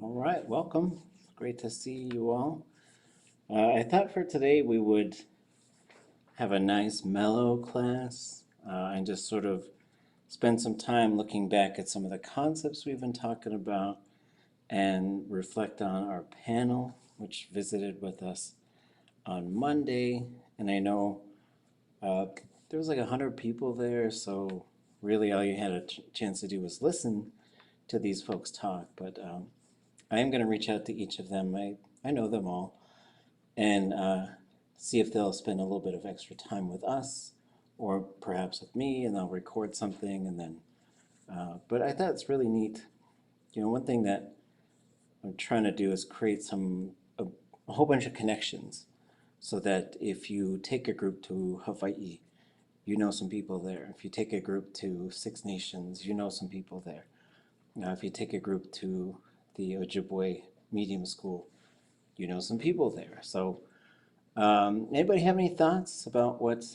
All right, welcome. Great to see you all. I thought for today we would have a nice mellow class and just sort of spend some time looking back at some of the concepts we've been talking about and reflect on our panel, which visited with us on Monday. And I know uh, there was like 100 people there, so really all you had a chance to do was listen to these folks talk. But I am going to reach out to each of them. I know them all and see if they'll spend a little bit of extra time with us or perhaps with me, and they'll record something. And then, but I thought it's really neat. One thing that I'm trying to do is create a whole bunch of connections so that if you take a group to Hawaii, you know some people there. If you take a group to Six Nations, you know some people there. If you take a group to the Ojibwe Medium School, you know some people there. So anybody have any thoughts about what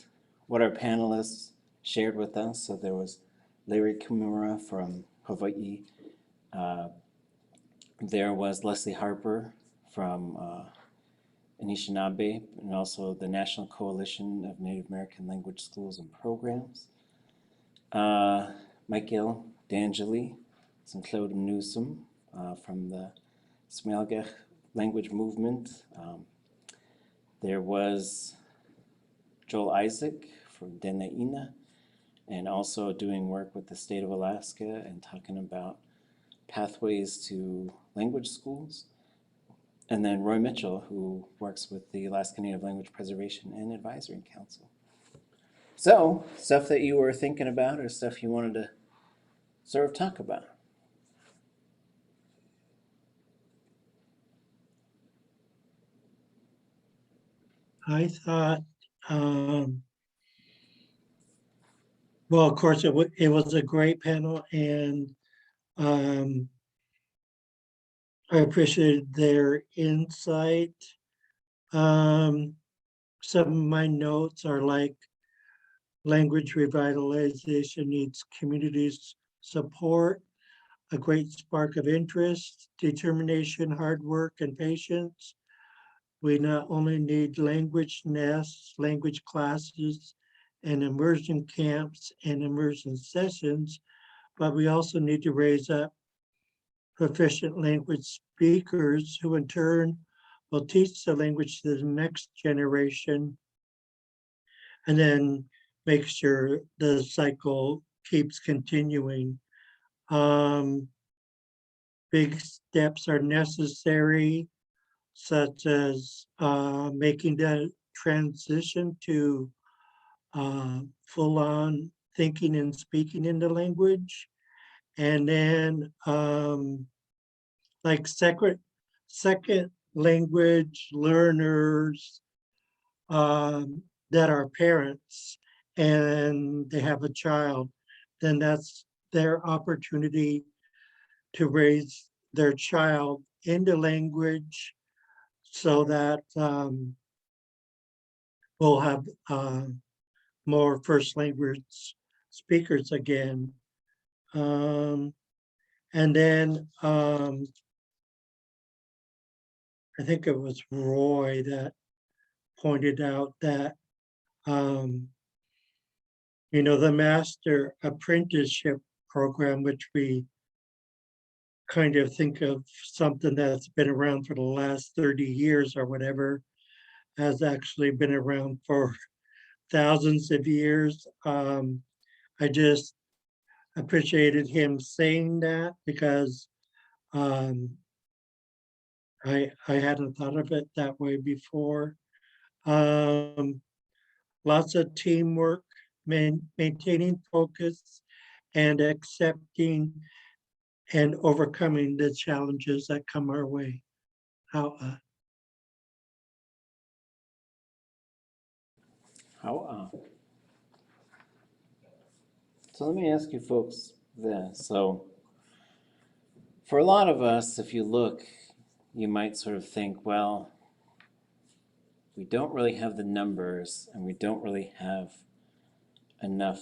our panelists shared with us? So there was Larry Kimura from Hawaii. Uh, there was Leslie Harper from Anishinaabe, and also the National Coalition of Native American Language Schools and Programs. Michael D'Angeli, St. Claude Newsom from the Smelgech language movement. There was Joel Isaac from Dena'ina, and also doing work with the state of Alaska and talking about pathways to language schools. And then Roy Mitchell, who works with the Alaska Native Language Preservation and Advisory Council. So, stuff that you were thinking about or stuff you wanted to sort of talk about? I thought, well, of course, it was a great panel, and um, I appreciated their insight. Um, some of my notes are like language revitalization needs communities support, a great spark of interest, determination, hard work, and patience. We not only need language nests, language classes, and immersion camps and immersion sessions, but we also need to raise up proficient language speakers who in turn will teach the language to the next generation and then make sure the cycle keeps continuing. Um, Big steps are necessary, such as making the transition to full-on thinking and speaking in the language, and then like second language learners that are parents and they have a child, then that's their opportunity to raise their child into language so that we'll have more first language speakers again. Um, and then I think it was Roy that pointed out that, the master apprenticeship program, which we kind of think of something that's been around for the last 30 years or whatever, has actually been around for thousands of years. I just appreciated him saying that because um, I hadn't thought of it that way before. Um, Lots of teamwork, maintaining focus, and accepting and overcoming the challenges that come our way. How How? So let me ask you folks this. So for a lot of us, if you look, you might sort of think, well, we don't really have the numbers and we don't really have enough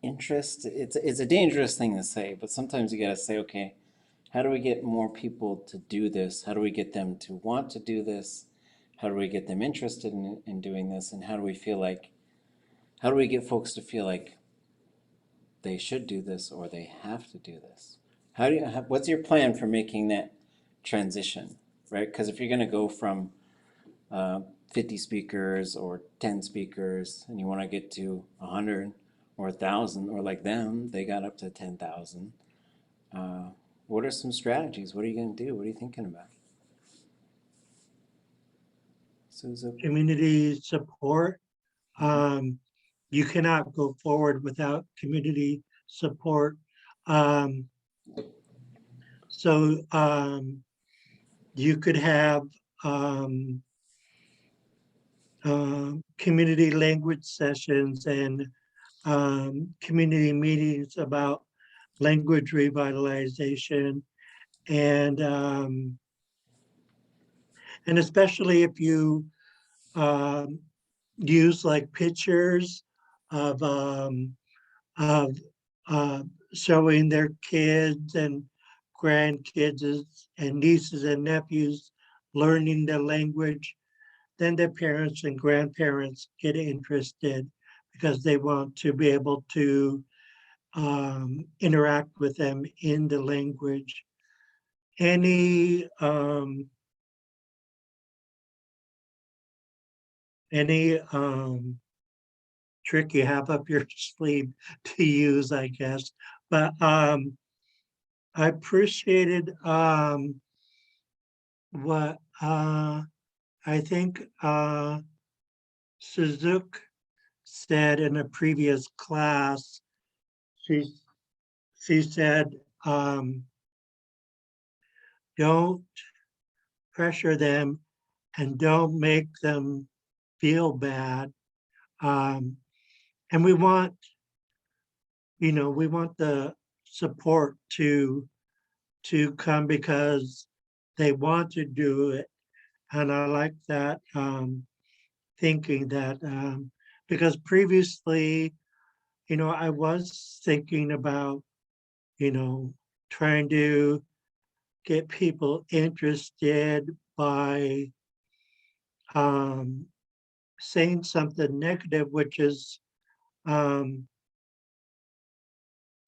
interest. It's a dangerous thing to say, but sometimes you gotta say, okay, how do we get more people to do this? How do we get them to want to do this? How do we get them interested in doing this? And how do we feel like, how do we get folks to feel like they should do this or they have to do this? How do you, what's your plan for making that transition, right? Because if you're going to go from 50 speakers or 10 speakers and you want to get to 100 or 1,000 or like them, they got up to 10,000. What are some strategies? What are you going to do? What are you thinking about? Susan? Community support. You cannot go forward without community support. Um, so you could have um, community language sessions and community meetings about language revitalization, and especially if you um, use like pictures of of uh, showing their kids and grandkids and nieces and nephews learning the language, then their parents and grandparents get interested because they want to be able to interact with them in the language. Any trick you have up your sleeve to use, I guess. But I appreciated what I think Suzuki said in a previous class. She she said, don't pressure them and don't make them feel bad. Um, and we want the support to come because they want to do it. And I like that thinking that because previously, I was thinking about, trying to get people interested by um, saying something negative, um,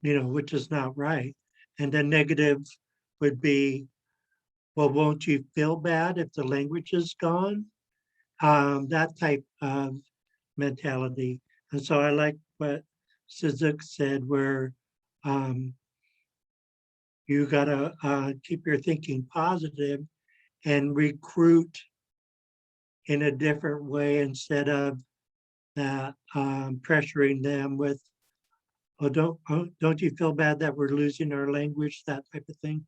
which is not right. And the negative would be, well, won't you feel bad if the language is gone? That type of mentality. And so I like what Suzuki said, where um, you got to keep your thinking positive and recruit in a different way instead of that pressuring them with, don't you feel bad that we're losing our language, that type of thing.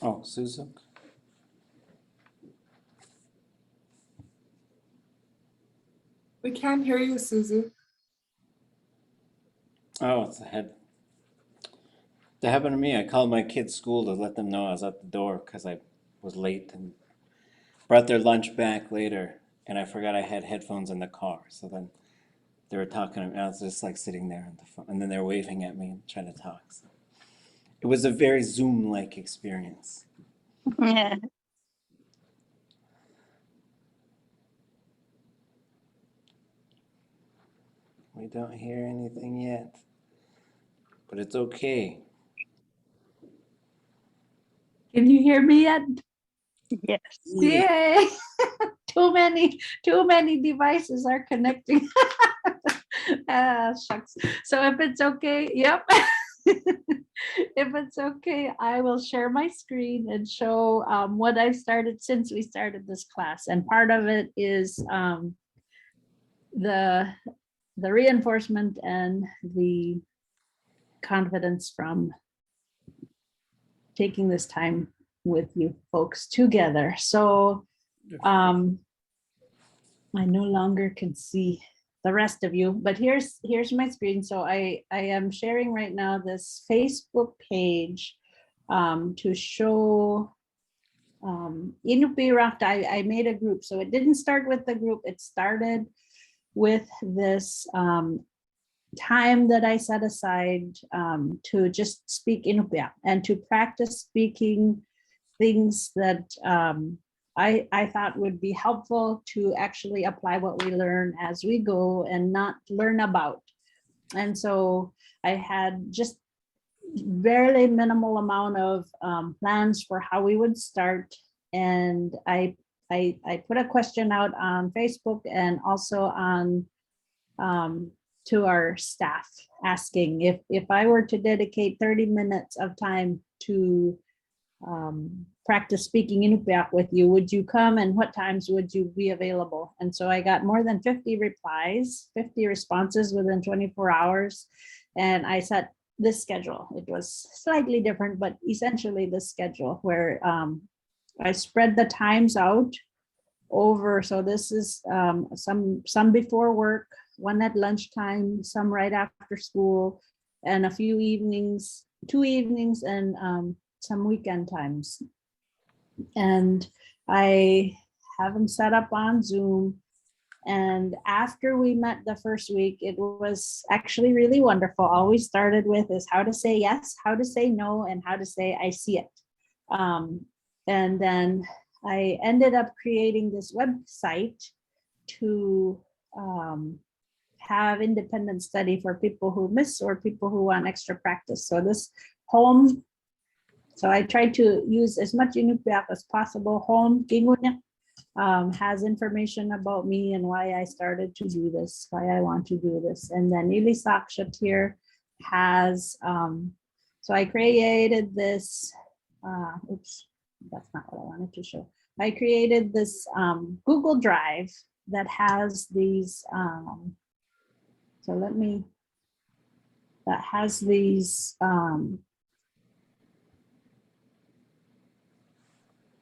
Oh, Susan? We can't hear you, Susie. Oh, it's ahead. That happened to me. I called my kids' school to let them know I was at the door because I was late and brought their lunch back later. And I forgot I had headphones in the car. So then they were talking to me. I was just like sitting there on the phone. And then they're waving at me and trying to talk. So it was a very Zoom-like experience. Yeah. We don't hear anything yet. But it's okay. Can you hear me yet? Yes. Yay! too many devices are connecting. Shucks. So if it's okay, yep. If it's okay, I will share my screen and show what I've started since we started this class. And part of it is the reinforcement and the confidence from taking this time with you folks together. So I no longer can see the rest of you, but here's my screen. So I am sharing right now this Facebook page to show Inupiaq, I made a group. So it didn't start with the group. It started with this time that I set aside to just speak Inupiaq and to practice speaking things that I thought would be helpful to actually apply what we learn as we go and not learn about. And so I had just very minimal amount of plans for how we would start. And I put a question out on Facebook and also on to our staff asking if I were to dedicate 30 minutes of time to practice speaking Inupiaq with you, would you come and what times would you be available? And so I got more than 50 replies, 50 responses within 24 hours. And I set this schedule. It was slightly different, but essentially this schedule where I spread the times out over. So this is some before work, one at lunchtime, some right after school, and a few evenings, 2 evenings, and some weekend times. And I have them set up on Zoom. And after we met the first week, it was actually really wonderful. All we started with is how to say yes, how to say no, and how to say I see it. And then I ended up creating this website to have independent study for people who miss or people who want extra practice. So this home, so I tried to use as much Inupiaq as possible. Home Kingunya has information about me and why I started to do this, why I want to do this. And then Ilisakshat here has, so I created this, oops, that's not what I wanted to show. I created this Google Drive that has these, so let me, that has these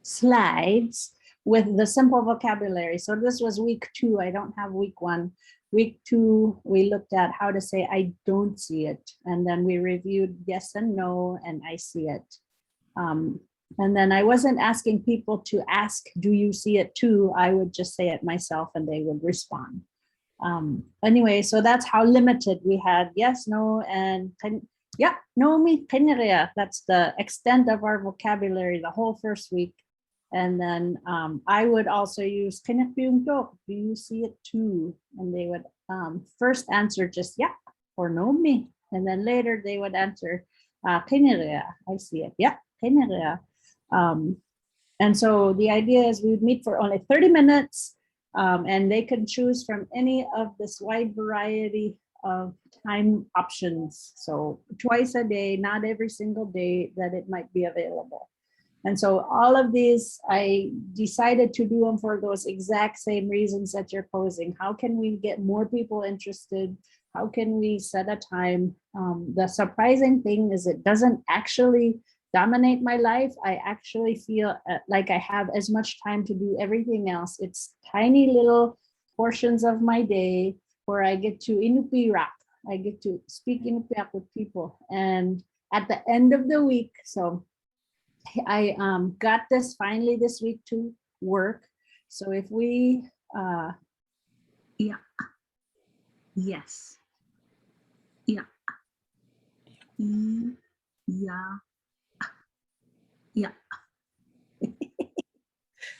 slides with the simple vocabulary. So this was week 2. I don't have week 1. Week 2, we looked at how to say I don't see it. And then we reviewed yes and no, and I see it. And then I wasn't asking people to ask, do you see it too? I would just say it myself and they would respond. Anyway, so that's how limited we had. Yes, no, and yeah, no, me, kainerea. That's the extent of our vocabulary the whole first week. And then I would also use kinepyung do you see it too? And they would first answer just yeah or no me. And then later they would answer kainerea, I see it. Yeah, kainerea. And so the idea is we would meet for only 30 minutes and they could choose from any of this wide variety of time options. So twice a day, not every single day that it might be available. And so all of these, I decided to do them for those exact same reasons that you're posing. How can we get more people interested? How can we set a time? The surprising thing is it doesn't actually dominate my life. I actually feel like I have as much time to do everything else. It's tiny little portions of my day where I get to Inupiaq. I get to speak Inupiaq with people. And at the end of the week, so I got this finally this week to work. So if we, yeah, yes, yeah, yeah, yeah.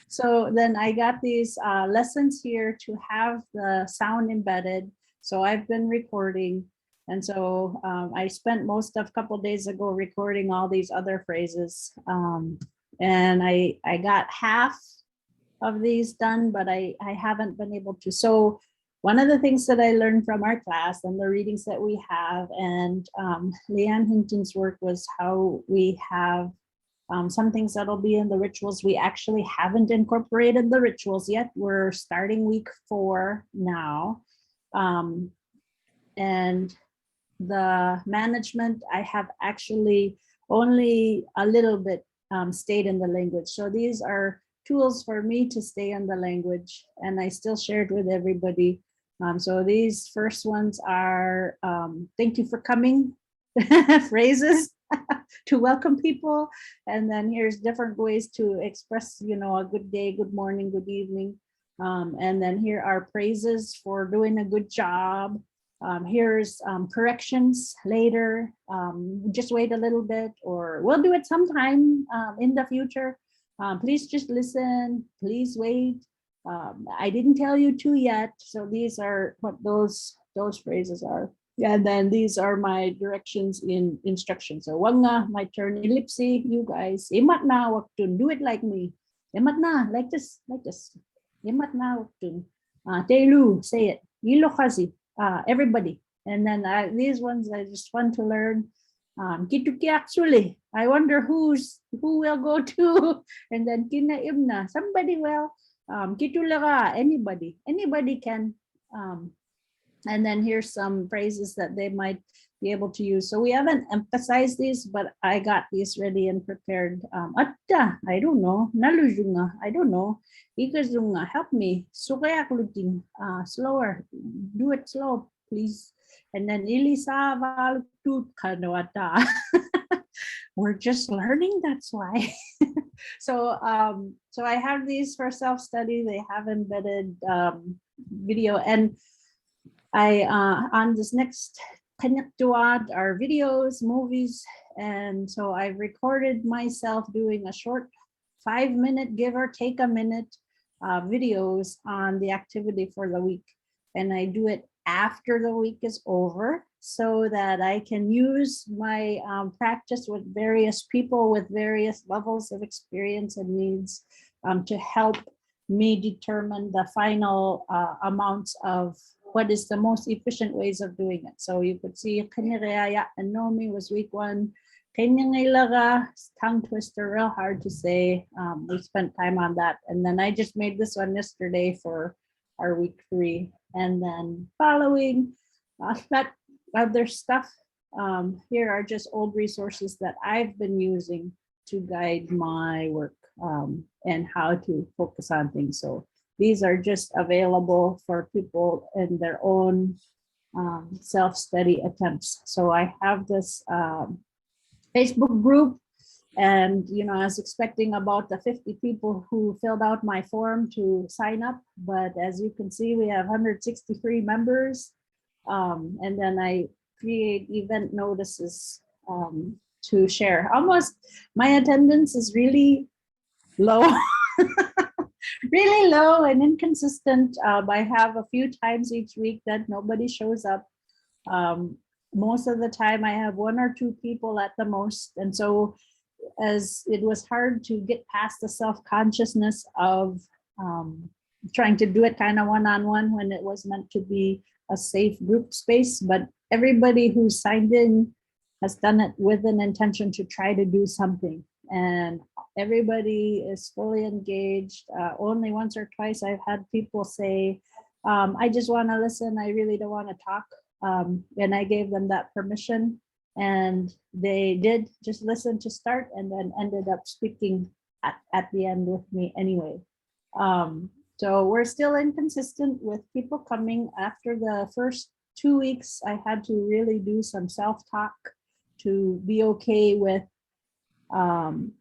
So then I got these lessons here to have the sound embedded. So I've been recording. And so I spent most of a couple of days ago recording all these other phrases. And I got half of these done, but I haven't been able to. So one of the things that I learned from our class and the readings that we have and Leanne Hinton's work was how we have some things that'll be in the rituals. We actually haven't incorporated the rituals yet. We're starting week 4 now. And the management, I have actually only a little bit stayed in the language. So these are tools for me to stay in the language, and I still shared with everybody. So these first ones are thank you for coming phrases. to welcome people. And then here's different ways to express, a good day, good morning, good evening. And then here are praises for doing a good job. Here's corrections later. Just wait a little bit, or we'll do it sometime in the future. Please just listen. Please wait. I didn't tell you to yet. So these are what those phrases are. And then these are my directions in instructions. So wag nga, my turn ellipse, you guys. Imat na, wag tun. Do it like me. Imat na, like this, like this. Imat na, wag tun. Telu, say it. Ilo kasi, everybody. And then these ones I just want to learn. Kituki actually. I wonder who will go to. And then kinaimna, somebody will. Kitulaga, anybody can. And then here's some phrases that they might be able to use. So we haven't emphasized these, but I got these ready and prepared. Atta, I don't know. Nalujunga, I don't know. Ikazunga, help me. Sukaya kluting, slower. Do it slow, please. And then ilisa valutut kanwata. We're just learning, that's why. So I have these for self-study. They have embedded video, and I on this next connectuad are videos, movies, and so I've recorded myself doing a short 5-minute, give or take a minute, videos on the activity for the week, and I do it after the week is over so that I can use my practice with various people with various levels of experience and needs to help me determine the final amounts of what is the most efficient ways of doing it. So you could see Kanyaraya and Nomi was week 1. Kanyangailaga, tongue twister, real hard to say. We spent time on that. And then I just made this one yesterday for our week 3. And then following that other stuff, here are just old resources that I've been using to guide my work and how to focus on things. So these are just available for people in their own self-study attempts. So I have this Facebook group, and I was expecting about the 50 people who filled out my form to sign up, but as you can see, we have 163 members. And then I create event notices to share. Almost my attendance is really low. Really low and inconsistent. I have a few times each week that nobody shows up. Most of the time I have 1 or 2 people at the most. And so as it was hard to get past the self-consciousness of trying to do it kind of one-on-one when it was meant to be a safe group space, but everybody who signed in has done it with an intention to try to do something. And everybody is fully engaged. Only once or twice I've had people say, I just want to listen. I really don't want to talk. And I gave them that permission. And they did just listen to start and then ended up speaking at the end with me anyway. So we're still inconsistent with people coming. After the first 2 weeks, I had to really do some self-talk to be okay with and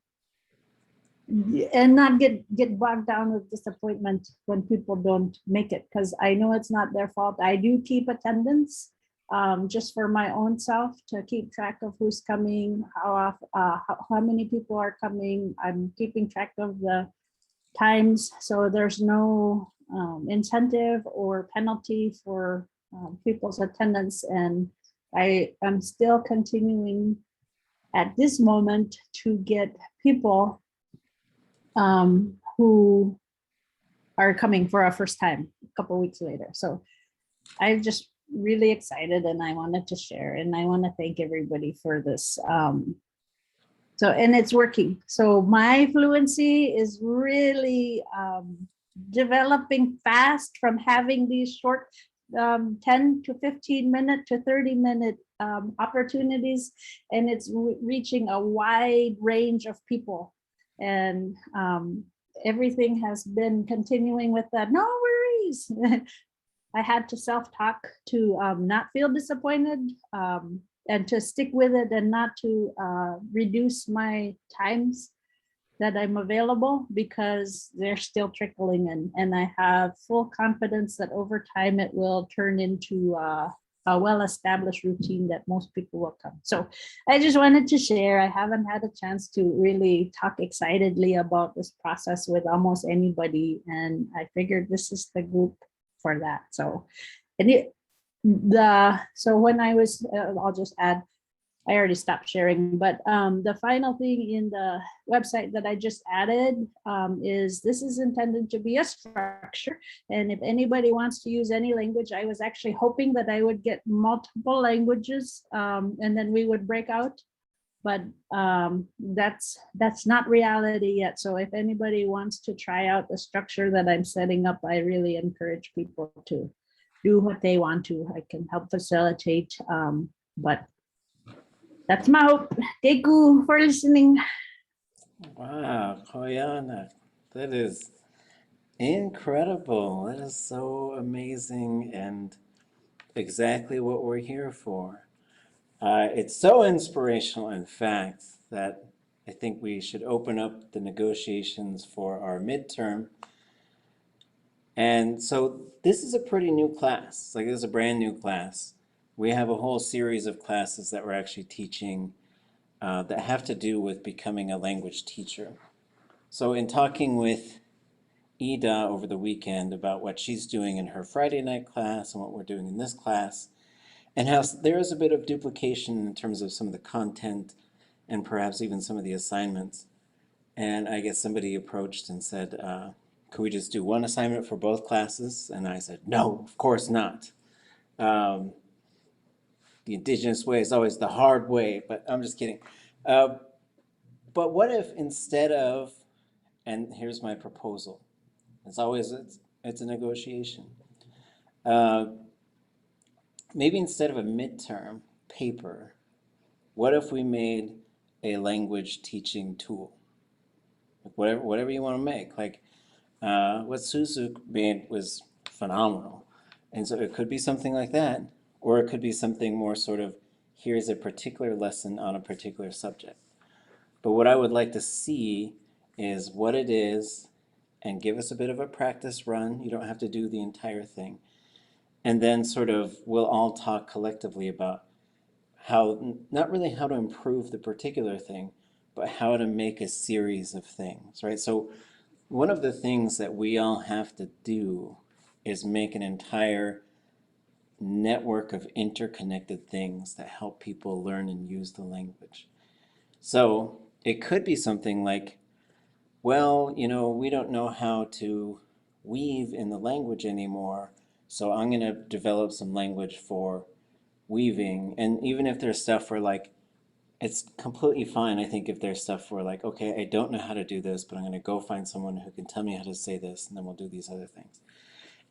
not get bogged down with disappointment when people don't make it, because I know it's not their fault. I do keep attendance just for my own self to keep track of who's coming, how many people are coming. I'm keeping track of the times, so there's no incentive or penalty for people's attendance. And I am still continuing at this moment to get people who are coming for a first time a couple weeks later. So I'm just really excited, and I wanted to share, and I want to thank everybody for this. And it's working. So my fluency is really developing fast from having these short 10 to 15 minute to 30-minute opportunities, and it's reaching a wide range of people. And everything has been continuing with that. No worries. I had to self-talk to not feel disappointed. and to stick with it and not to reduce my times that I'm available, because they're still trickling in, and I have full confidence that over time it will turn into a well-established routine that most people will come. So I just wanted to share. I haven't had a chance to really talk excitedly about this process with almost anybody, and I figured this is the group for that. So, and so when I was, I'll just add, I already stopped sharing, but the final thing in the website that I just added is this is intended to be a structure. And if anybody wants to use any language, I was actually hoping that I would get multiple languages and then we would break out. But that's not reality yet. So if anybody wants to try out the structure that I'm setting up, I really encourage people to do what they want to. I can help facilitate, but that's my hope. Thank you for listening. Wow, Koyana, that is incredible. That is so amazing and exactly what we're here for. It's so inspirational, in fact, that I think we should open up the negotiations for our midterm. And so this is a pretty new class. Like, this is a brand new class. We have a whole series of classes that we're actually teaching that have to do with becoming a language teacher. So in talking with Ida over the weekend about what she's doing in her Friday night class and what we're doing in this class, and how there is a bit of duplication in terms of some of the content and perhaps even some of the assignments. And I guess somebody approached and said, could we just do one assignment for both classes? And I said, no, of course not. The Indigenous way is always the hard way, but I'm just kidding. But what if instead of, and here's my proposal, it's a negotiation. Maybe instead of a midterm paper, what if we made a language teaching tool? Like whatever you want to make. Like what Suzu made was phenomenal. And so it could be something like that, or it could be something more sort of, here's a particular lesson on a particular subject. But what I would like to see is what it is and give us a bit of a practice run. You don't have to do the entire thing. And then sort of we'll all talk collectively about how, not really how to improve the particular thing, but how to make a series of things, right? So one of the things that we all have to do is make an entire network of interconnected things that help people learn and use the language. So it could be something like, well, we don't know how to weave in the language anymore, so I'm going to develop some language for weaving. And even if there's stuff where like, it's completely fine, I think, if there's stuff where like, okay, I don't know how to do this, but I'm going to go find someone who can tell me how to say this, and then we'll do these other things.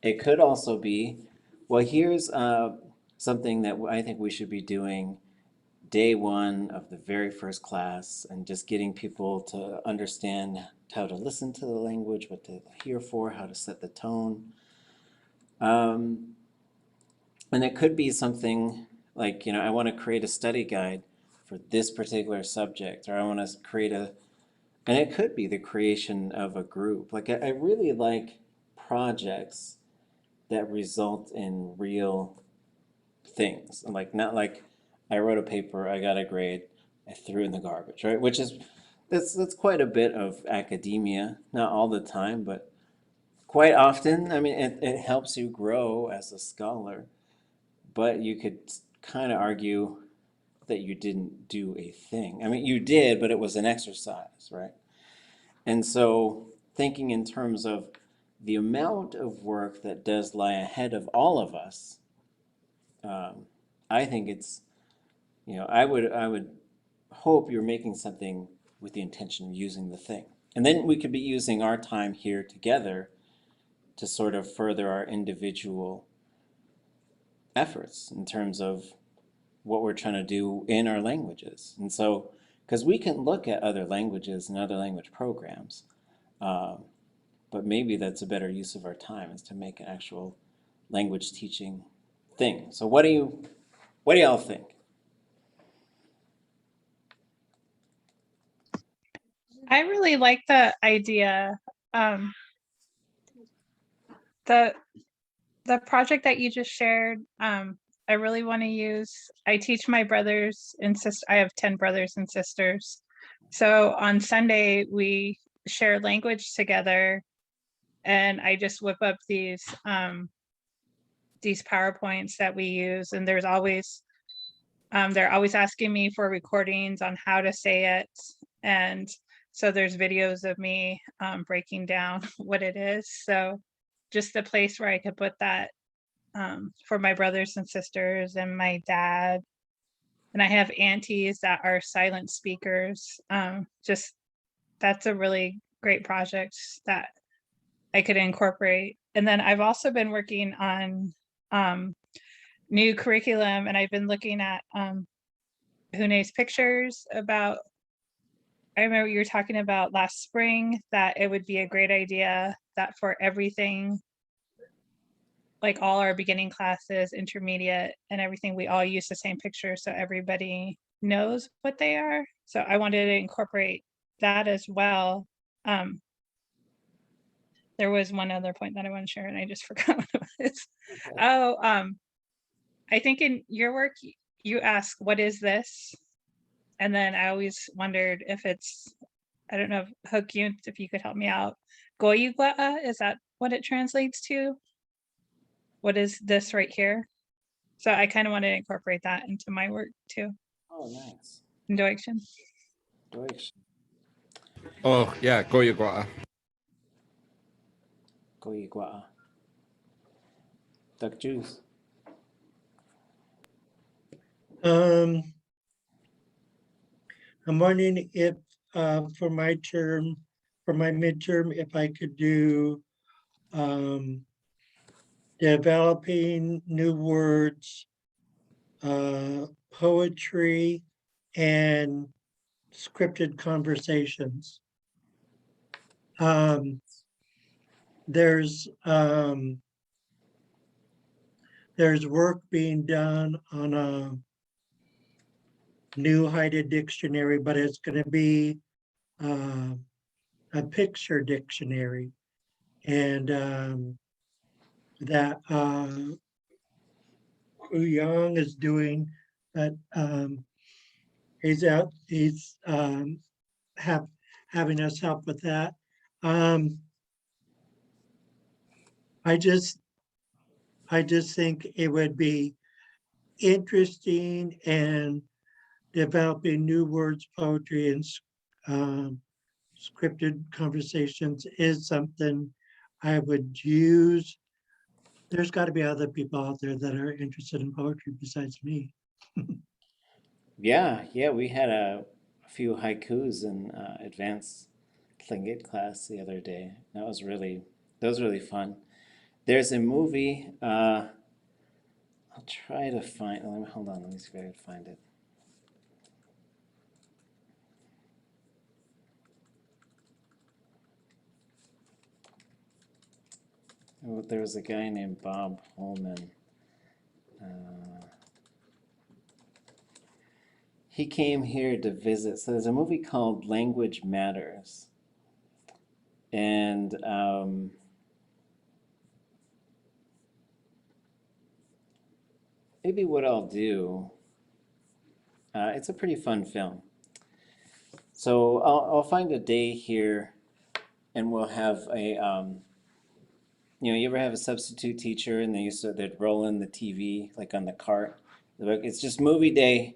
It could also be, well, here's something that I think we should be doing day one of the very first class, and just getting people to understand how to listen to the language, what to hear for, how to set the tone. And it could be something like, I want to create a study guide for this particular subject, or I want to create and it could be the creation of a group. Like, I really like projects that result in real things. Like, not like I wrote a paper, I got a grade, I threw it in the garbage, right? Which is, that's quite a bit of academia, not all the time, but quite often. I mean, it helps you grow as a scholar, but you could kind of argue that you didn't do a thing. I mean, you did, but it was an exercise, right? And so thinking in terms of the amount of work that does lie ahead of all of us, I think it's, I would hope you're making something with the intention of using the thing. And then we could be using our time here together to sort of further our individual efforts in terms of what we're trying to do in our languages. And so, because we can look at other languages and other language programs, but maybe that's a better use of our time, is to make an actual language teaching thing. So what do y'all think? I really like the idea. Um, the the project that you just shared, I really want to use. I teach my brothers and sisters. I have 10 brothers and sisters. So on Sunday we share language together, and I just whip up these PowerPoints that we use, and there's always they're always asking me for recordings on how to say it. And so there's videos of me breaking down what it is. So just the place where I could put that for my brothers and sisters and my dad. And I have aunties that are silent speakers. Just that's a really great project that I could incorporate. And then I've also been working on new curriculum, and I've been looking at Hune's pictures about, I remember you were talking about last spring that it would be a great idea that for everything, like all our beginning classes, intermediate, and everything, we all use the same picture so everybody knows what they are. So I wanted to incorporate that as well. There was one other point that I want to share and I just forgot what it was. Okay. Oh, I think in your work, you ask, what is this? And then I always wondered if it's, I don't know, Hokyunt, if you could help me out. Goyugwa, is that what it translates to? What is this right here? So I kind of want to incorporate that into my work too, Oh, nice. in Deutschen. Deutsch. Oh, yeah, Goyagwa. Goyigwa. Duck juice. I'm wondering if, for my midterm, if I could do, developing new words, poetry, and scripted conversations. There's work being done on a new Haida dictionary, but it's going to be a picture dictionary, and that Young is doing that. He's having us help with that. I just think it would be interesting, and developing new words, poetry, and scripted conversations is something I would use. There's got to be other people out there that are interested in poetry besides me. Yeah, we had a few haikus in advanced Tlingit class the other day. That was really fun. There's a movie. I'll try to find. Hold on. Let me see if I can find it. Oh, there was a guy named Bob Holman. He came here to visit. So there's a movie called Language Matters. And maybe what I'll do, it's a pretty fun film. So I'll find a day here and we'll have a, you ever have a substitute teacher and they'd roll in the TV like on the cart. It's just movie day,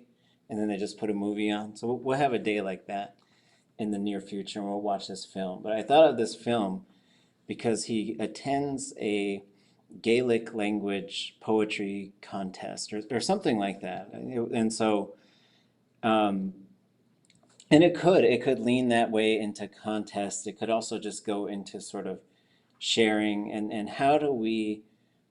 and then they just put a movie on. So we'll have a day like that in the near future, and we'll watch this film. But I thought of this film because he attends a Gaelic language poetry contest or something like that. And so, and it could lean that way into contest. It could also just go into sort of sharing and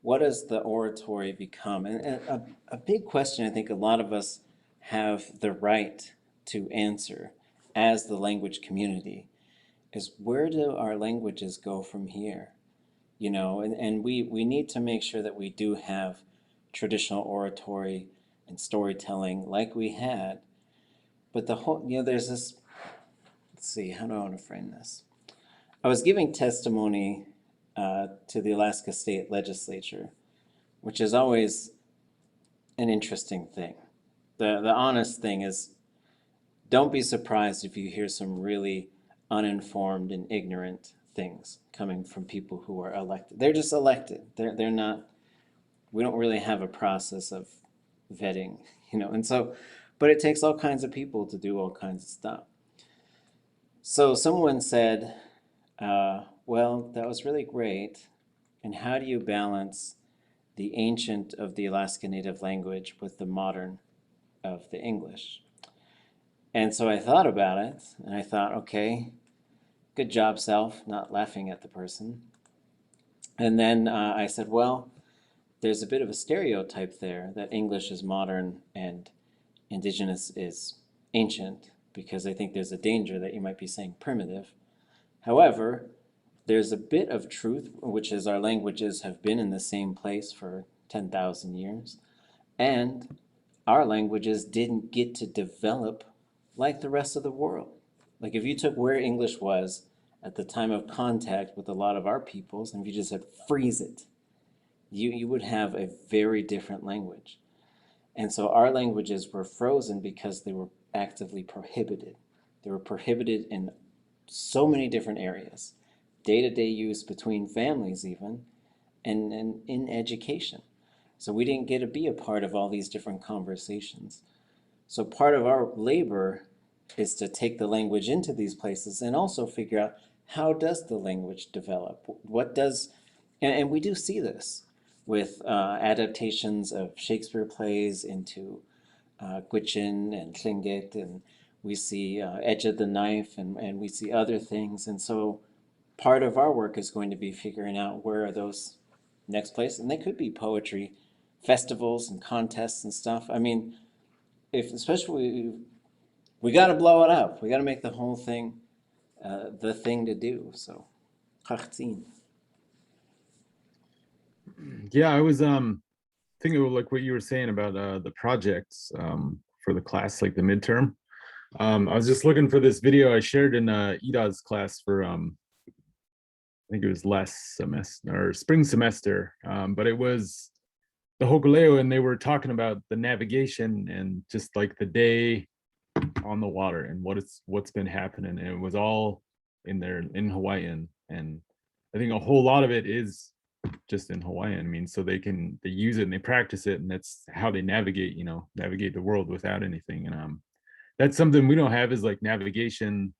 what does the oratory become? And a big question I think a lot of us have the right to answer as the language community is, where do our languages go from here? And we need to make sure that we do have traditional oratory and storytelling like we had, but there's this let's see, how do I want to frame this? I was giving testimony to the Alaska State Legislature, which is always an interesting thing. The honest thing is, don't be surprised if you hear some really uninformed and ignorant things coming from people who are elected. They're just elected. They're not, we don't really have a process of vetting, and so, but it takes all kinds of people to do all kinds of stuff. So someone said, well, that was really great. And how do you balance the ancient of the Alaska Native language with the modern of the English? And so I thought about it, and I thought, okay, good job, self, not laughing at the person. And then I said, well, there's a bit of a stereotype there that English is modern and Indigenous is ancient, because I think there's a danger that you might be saying primitive. However, there's a bit of truth, which is our languages have been in the same place for 10,000 years, and our languages didn't get to develop like the rest of the world. Like if you took where English was at the time of contact with a lot of our peoples, and if you just said freeze it, you would have a very different language. And so our languages were frozen because they were actively prohibited. They were prohibited in so many different areas, day-to-day use between families even, and in education. So we didn't get to be a part of all these different conversations. So part of our labor is to take the language into these places and also figure out, how does the language develop? What does, and we do see this with adaptations of Shakespeare plays into Gwich'in and Tlingit, and we see Edge of the Knife, and we see other things. And so part of our work is going to be figuring out where are those next places, and they could be poetry festivals and contests and stuff. I mean, if especially we got to blow it up, we got to make the whole thing the thing to do. So, Kachtzin. Yeah, I was thinking of like what you were saying about the projects for the class, like the midterm. I was just looking for this video I shared in Ida's class for I think it was last semester or spring semester, but it was the Hokuleo, and they were talking about the navigation and just like the day on the water and what's been happening, and it was all in there in Hawaiian, and I think a whole lot of it is just in Hawaiian. I mean, so they use it and they practice it, and that's how they navigate the world without anything. And that's something we don't have, is like navigation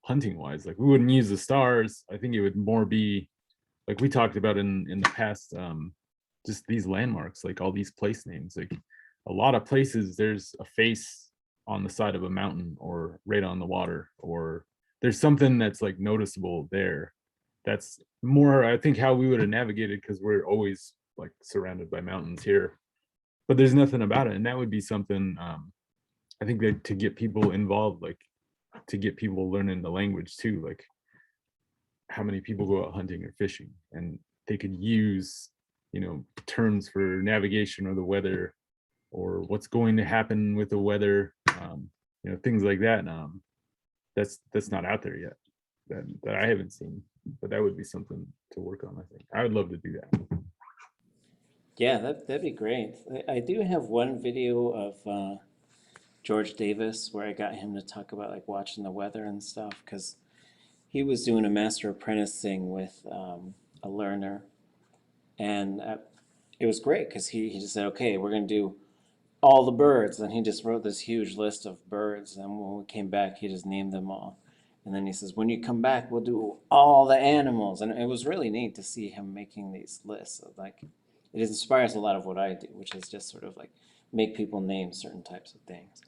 hunting wise. Like we wouldn't use the stars. I think it would more be like we talked about in the past, just these landmarks, like all these place names. Like a lot of places there's a face on the side of a mountain or right on the water, or there's something that's like noticeable there. That's more, I think, how we would have navigated, because we're always like surrounded by mountains here, but there's nothing about it. And that would be something, I think, that to get people involved, like to get people learning the language too, like how many people go out hunting or fishing, and they could use terms for navigation or the weather, or what's going to happen with the weather, things like that. That's not out there yet, that I haven't seen, but that would be something to work on. I think I would love to do that. Yeah, that'd be great. I do have one video of George Davis where I got him to talk about like watching the weather and stuff, because he was doing a master apprentice thing with a learner, and it was great because he just said, okay, we're going to do all the birds, and he just wrote this huge list of birds, and when we came back he just named them all, and then he says, when you come back we'll do all the animals. And it was really neat to see him making these lists of, like, it inspires a lot of what I do, which is just sort of like make people name certain types of things.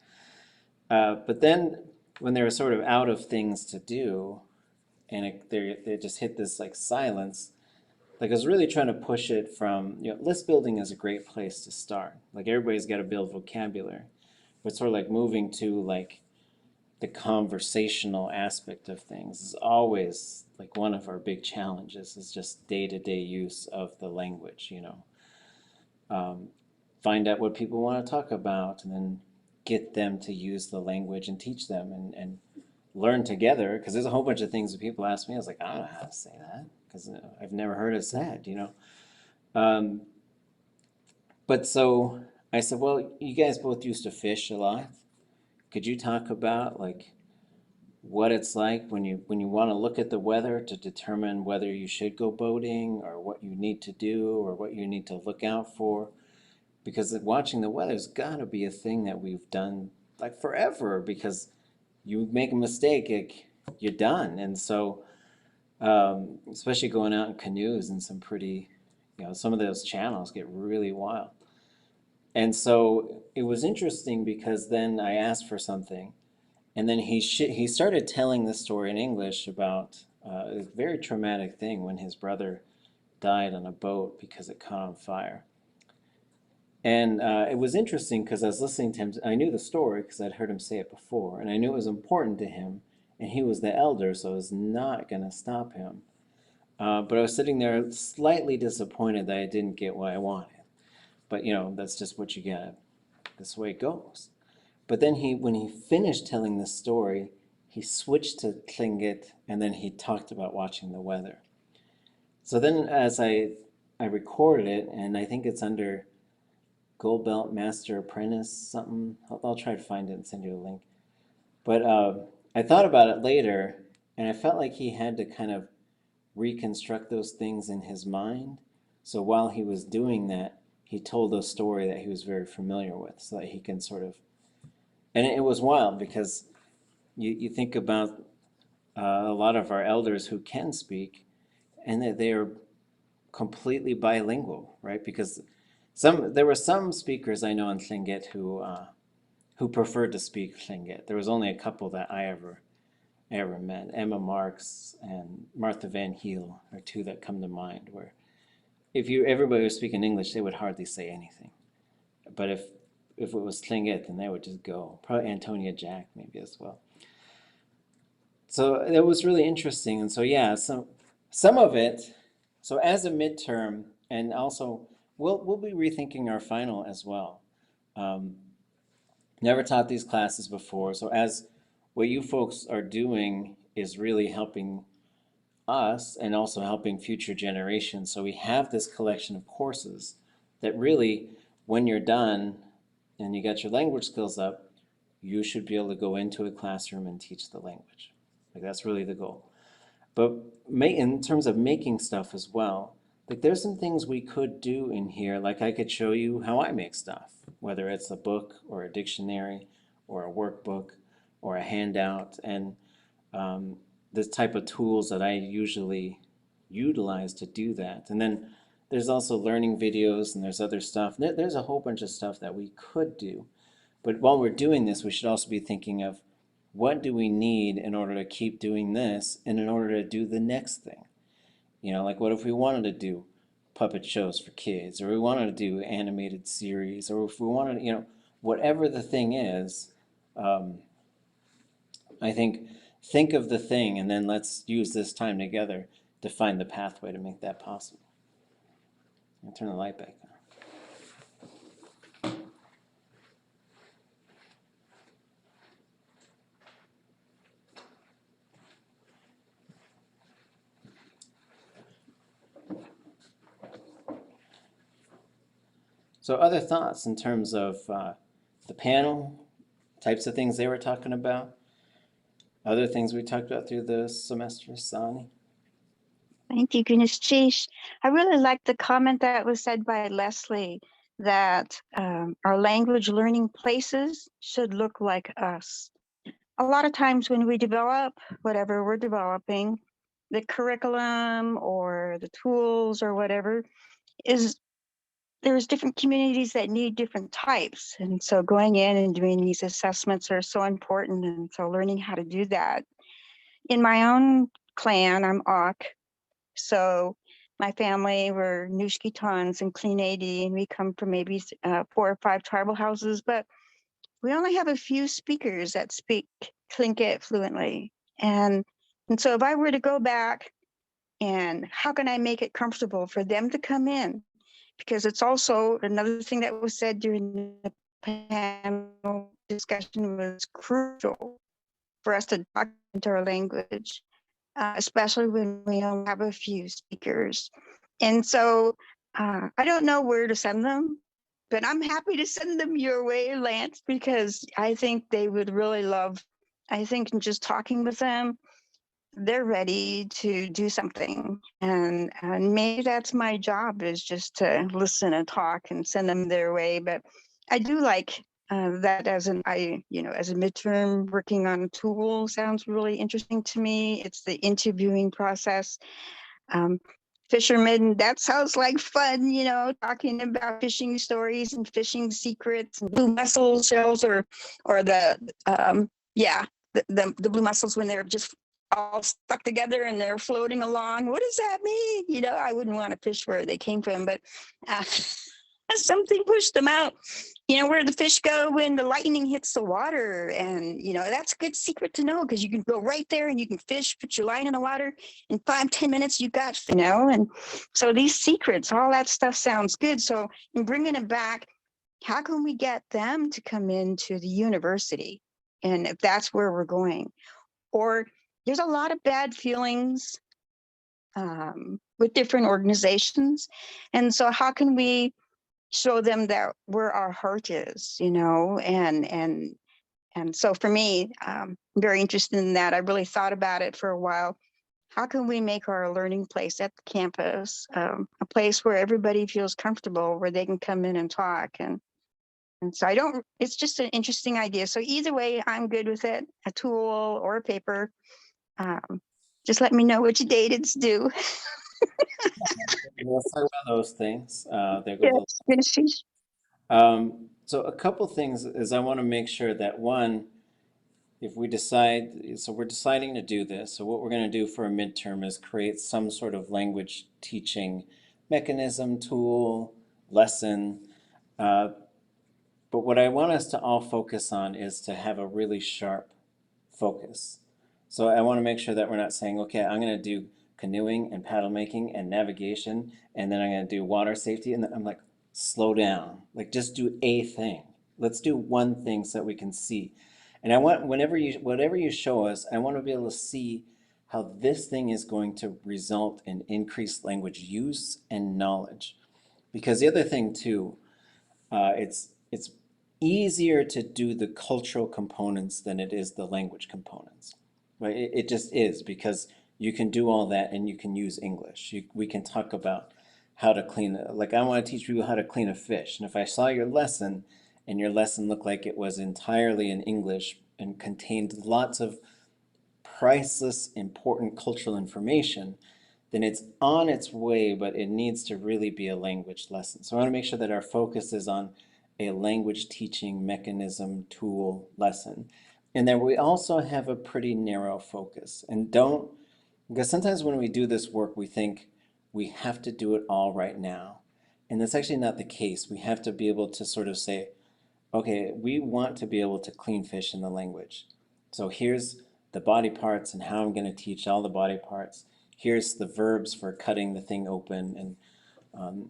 But then when they were sort of out of things to do, and they just hit this like silence, like I was really trying to push it from, list building is a great place to start. Like everybody's got to build vocabulary, but sort of like moving to like the conversational aspect of things is always like one of our big challenges, is just day-to-day use of the language, find out what people want to talk about and then get them to use the language and teach them, and learn together, because there's a whole bunch of things that people ask me. I was like, I don't know how to say that because I've never heard it said, you know. But so I said, well, you guys both used to fish a lot. Could you talk about like what it's like when you want to look at the weather to determine whether you should go boating or what you need to do or what you need to look out for? Because watching the weather's got to be a thing that we've done like forever, because you make a mistake, you're done. And so, especially going out in canoes and some pretty, you know, some of those channels get really wild. And so it was interesting because then I asked for something, and then he started telling the story in English about a very traumatic thing when his brother died on a boat because it caught on fire. And it was interesting because I was listening to him. I knew the story because I'd heard him say it before, and I knew it was important to him. And he was the elder, so I was not going to stop him. But I was sitting there slightly disappointed that I didn't get what I wanted. But you know, that's just what you get. That's the way it goes. But then when he finished telling this story, he switched to Tlingit, and then he talked about watching the weather. So then as I recorded it, and I think it's under Gold Belt Master Apprentice something. I'll try to find it and send you a link. But I thought about it later, and I felt like he had to kind of reconstruct those things in his mind. So while he was doing that, he told a story that he was very familiar with, so that he can sort of. And it was wild because you think about a lot of our elders who can speak, and that they are completely bilingual, right? Because there were some speakers I know in Tlingit who preferred to speak Tlingit. There was only a couple that I ever met. Emma Marks and Martha Van Heel are two that come to mind. Where if everybody was speaking English, they would hardly say anything. But if it was Tlingit, then they would just go. Probably Antonia Jack maybe as well. So it was really interesting. And so yeah, some of it. So as a midterm, and also we'll be rethinking our final as well. Never taught these classes before, so as what you folks are doing is really helping us and also helping future generations. So we have this collection of courses that really, when you're done and you got your language skills up, you should be able to go into a classroom and teach the language. Like that's really the goal. But in terms of making stuff as well, like there's some things we could do in here. Like I could show you how I make stuff, whether it's a book or a dictionary or a workbook or a handout, and this type of tools that I usually utilize to do that. And then there's also learning videos and there's other stuff. There's a whole bunch of stuff that we could do. But while we're doing this, we should also be thinking of what do we need in order to keep doing this and in order to do the next thing? You know, like what if we wanted to do puppet shows for kids, or we wanted to do animated series, or if we wanted, you know, whatever the thing is, I think of the thing and then let's use this time together to find the pathway to make that possible. I'll turn the light back on. So other thoughts in terms of the panel, types of things they were talking about, other things we talked about through the semester, Sani? Indigenous Chief. I really liked the comment that was said by Leslie that our language learning places should look like us. A lot of times when we develop whatever we're developing, the curriculum or the tools or whatever, there's different communities that need different types. And so going in and doing these assessments are so important. And so learning how to do that. In my own clan, I'm Auk. So my family were Nushkitans and Clean 80, and we come from maybe 4 or 5 tribal houses, but we only have a few speakers that speak Tlingit fluently. And so if I were to go back, and how can I make it comfortable for them to come in? Because it's also another thing that was said during the panel discussion was crucial for us to document our language, especially when we only have a few speakers. And so I don't know where to send them, but I'm happy to send them your way, Lance, because I think they would really love, I think just talking with them, they're ready to do something. And maybe that's my job, is just to listen and talk and send them their way. But I do like that as as a midterm, working on a tool sounds really interesting to me. It's the interviewing process. Fishermen, that sounds like fun, talking about fishing stories and fishing secrets and blue mussel shells, or the blue mussels when they're just all stuck together and they're floating along. What does that mean? I wouldn't want to fish where they came from, but something pushed them out. Where the fish go when the lightning hits the water. And, that's a good secret to know, because you can go right there and you can fish, put your line in the water, in 5-10 minutes, you got, and so these secrets, all that stuff sounds good. So in bringing it back, how can we get them to come into the university? And if that's where we're going, or there's a lot of bad feelings with different organizations. And so how can we show them that where our heart is, and so for me, I'm very interested in that. I really thought about it for a while. How can we make our learning place at the campus a place where everybody feels comfortable, where they can come in and talk? And so it's just an interesting idea. So either way, I'm good with it, a tool or a paper. Just let me know which date it's due. We'll talk about those things. There Yes, goes Ministries. so a couple things is I want to make sure that, one, if we decide, so we're deciding to do this, so what we're going to do for a midterm is create some sort of language teaching mechanism, tool, lesson. But what I want us to all focus on is to have a really sharp focus. So I want to make sure that we're not saying, okay, I'm going to do canoeing and paddle making and navigation, and then I'm going to do water safety. And then I'm like, slow down, like just do a thing. Let's do one thing so that we can see. And I want, whatever you show us, I want to be able to see how this thing is going to result in increased language use and knowledge. Because the other thing too, it's easier to do the cultural components than it is the language components. Right? It just is, because you can do all that and you can use English. We can talk about how to clean, like I want to teach people how to clean a fish. And if I saw your lesson and your lesson looked like it was entirely in English and contained lots of priceless, important cultural information, then it's on its way, but it needs to really be a language lesson. So I want to make sure that our focus is on a language teaching mechanism, tool, lesson. And then we also have a pretty narrow focus. And don't, because sometimes when we do this work, we think we have to do it all right now. And that's actually not the case. We have to be able to sort of say, okay, we want to be able to clean fish in the language. So here's the body parts and how I'm going to teach all the body parts. Here's the verbs for cutting the thing open. And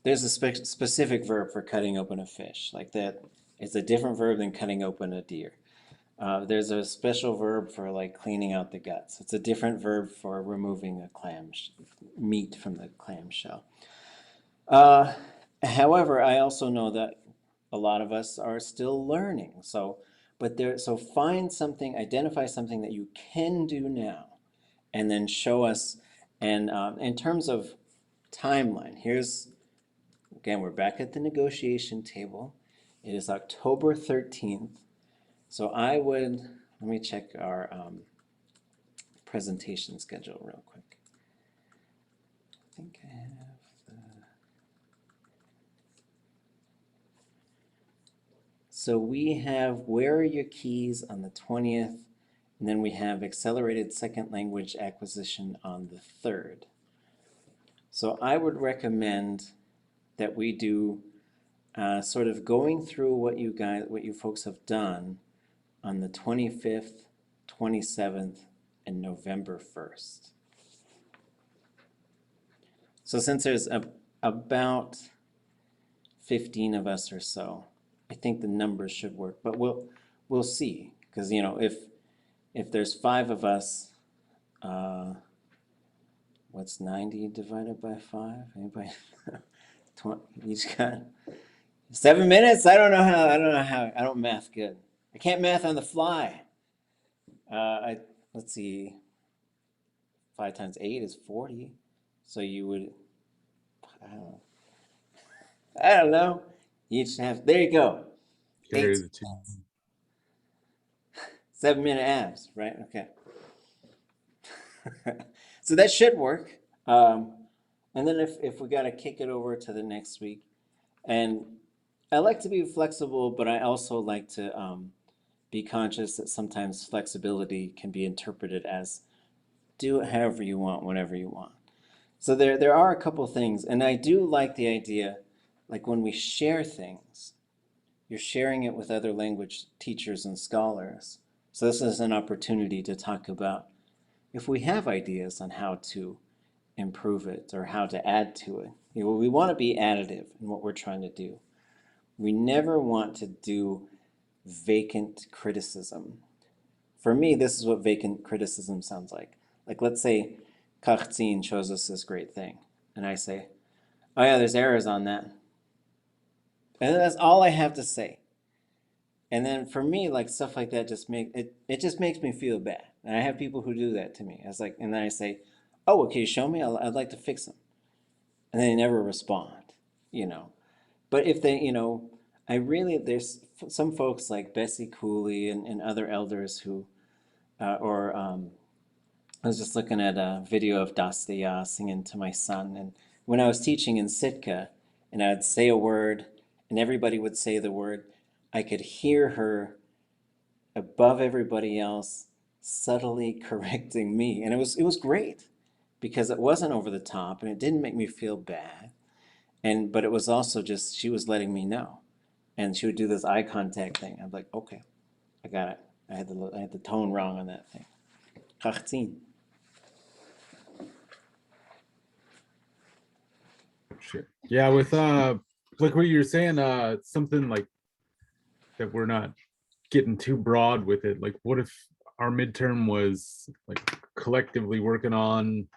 there's a specific verb for cutting open a fish. Like that, it's a different verb than cutting open a deer. There's a special verb for like cleaning out the guts. It's a different verb for removing a clam meat from the clam shell. However, I also know that a lot of us are still learning. So find something, identify something that you can do now, and then show us. And in terms of timeline, again, we're back at the negotiation table. It is October 13th. So let me check our presentation schedule real quick. I think I have So we have Where Are Your Keys on the 20th, and then we have Accelerated Second Language Acquisition on the 3rd. So I would recommend that we do sort of going through what you folks have done on the 25th, 27th, and November 1st. So since there's about 15 of us or so, I think the numbers should work, but we'll see, because if if there's 5 of us, what's 90 divided by 5? Anybody? 20, each got 7 minutes? I don't know how, I don't math good. I can't math on the fly. Let's see, 5 times 8 is 40. So you would, I don't know. You each have, there you go. Carry 8, the two. 7-minute abs, right? Okay. So that should work. And then if we got to kick it over to the next week, and I like to be flexible, but I also like to be conscious that sometimes flexibility can be interpreted as do it however you want, whenever you want. So there are a couple things, and I do like the idea, like when we share things, you're sharing it with other language teachers and scholars. So this is an opportunity to talk about if we have ideas on how to improve it or how to add to it. You know, we want to be additive in what we're trying to do. We never want to do vacant criticism. For me, this is what vacant criticism sounds like. Like, let's say Kachtzin shows us this great thing, and I say, oh yeah, there's errors on that. And that's all I have to say. And then for me, like stuff like that it just makes me feel bad. And I have people who do that to me. I was like, and then I say, oh, well, can you show me? I'd like to fix them. And they never respond, you know. But if they, you know, there's some folks like Bessie Cooley and other elders who, I was just looking at a video of Dastaya singing to my son. And when I was teaching in Sitka, and I'd say a word, and everybody would say the word, I could hear her above everybody else subtly correcting me. And it was great because it wasn't over the top and it didn't make me feel bad. But it was also just she was letting me know. And she would do this eye contact thing. I'm like, okay, I got it. I had the tone wrong on that thing. Kachtzin. Shit. Yeah, with like what you're saying, something like that we're not getting too broad with it. Like what if our midterm was like collectively working on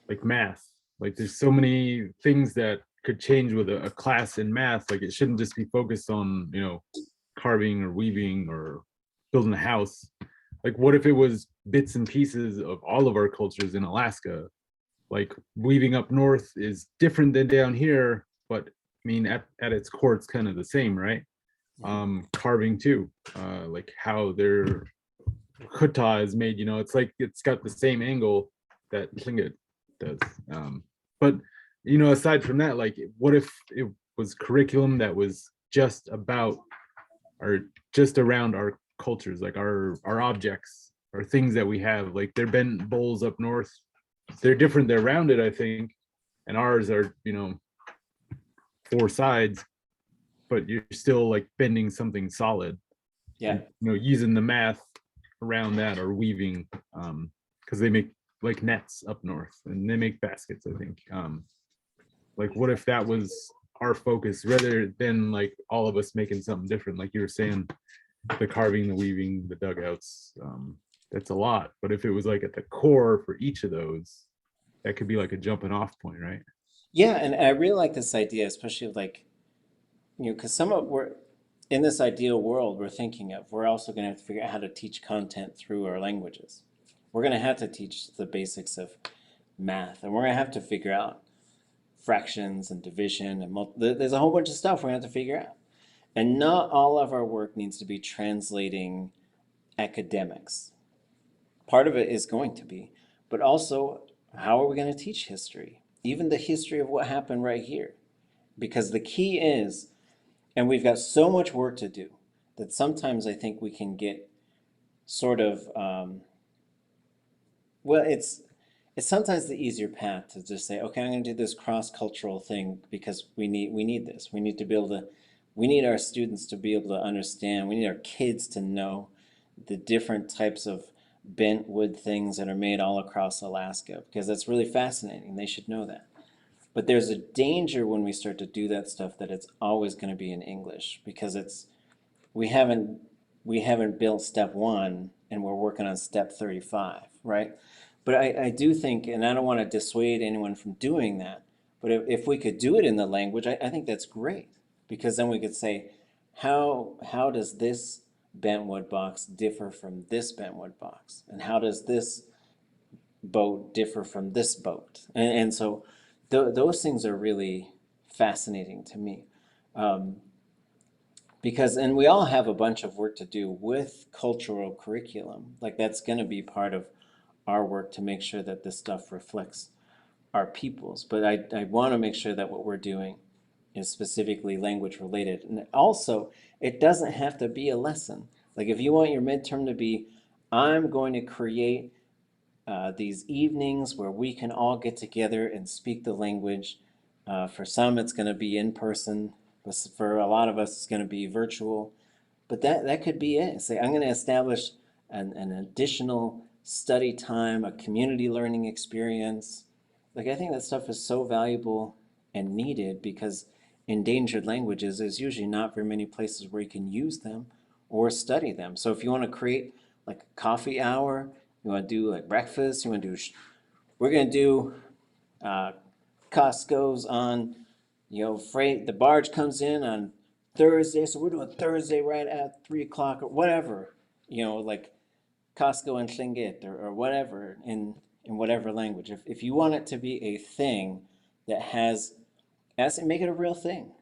like math? Like there's so many things that could change with a class in math. Like it shouldn't just be focused on, you know, carving or weaving or building a house. Like what if it was bits and pieces of all of our cultures in Alaska? Like weaving up north is different than down here, but I mean at its core it's kind of the same, right? Carving too, like how their kuta is made, you know, it's like it's got the same angle that Tlingit does. But you know, aside from that, like what if it was curriculum that was just about or just around our cultures, like our objects or things that we have, like they're bent bowls up north, they're different, they're rounded, I think, and ours are, you know, 4 sides, but you're still like bending something solid. Yeah. And, you know, using the math around that or weaving, because they make like nets up north and they make baskets, I think. Like what if that was our focus rather than like all of us making something different, like you were saying, the carving, the weaving, the dugouts, that's a lot. But if it was like at the core for each of those, that could be like a jumping off point, right? Yeah, and I really like this idea, especially of like, you know, because we're in this ideal world we're thinking of, we're also going to have to figure out how to teach content through our languages. We're going to have to teach the basics of math, and we're going to have to figure out fractions and division, and there's a whole bunch of stuff we're going to have to figure out. And not all of our work needs to be translating academics. Part of it is going to be, but also how are we going to teach history? Even the history of what happened right here. Because the key is, and we've got so much work to do, that sometimes I think we can get sort of, well, it's sometimes the easier path to just say, okay, I'm going to do this cross-cultural thing because we need this. We need to be able to, we need our students to be able to understand. We need our kids to know the different types of bent wood things that are made all across Alaska, because that's really fascinating. They should know that. But there's a danger when we start to do that stuff that it's always going to be in English, because we haven't we haven't built step 1 and we're working on step 35, right? But I do think, and I don't want to dissuade anyone from doing that, but if we could do it in the language, I think that's great, because then we could say, how does this bentwood box differ from this bentwood box? And how does this boat differ from this boat? And so those things are really fascinating to me. Because, and we all have a bunch of work to do with cultural curriculum. Like that's going to be part of our work to make sure that this stuff reflects our peoples. But I want to make sure that what we're doing is specifically language related. And also, it doesn't have to be a lesson. Like if you want your midterm to be, I'm going to create these evenings where we can all get together and speak the language. For some, it's going to be in person. But for a lot of us, it's going to be virtual. But that could be it. Say, I'm going to establish an additional study time, a community learning experience. Like I think that stuff is so valuable and needed, because endangered languages, there's usually not very many places where you can use them or study them. So if you want to create like a coffee hour, you want to do like breakfast, you want to do, we're going to do Costco's on, freight, the barge comes in on Thursday, so we're doing Thursday right at 3 o'clock or whatever, like Costco and Tlingit or whatever in whatever language. If you want it to be a thing that has, make it a real thing.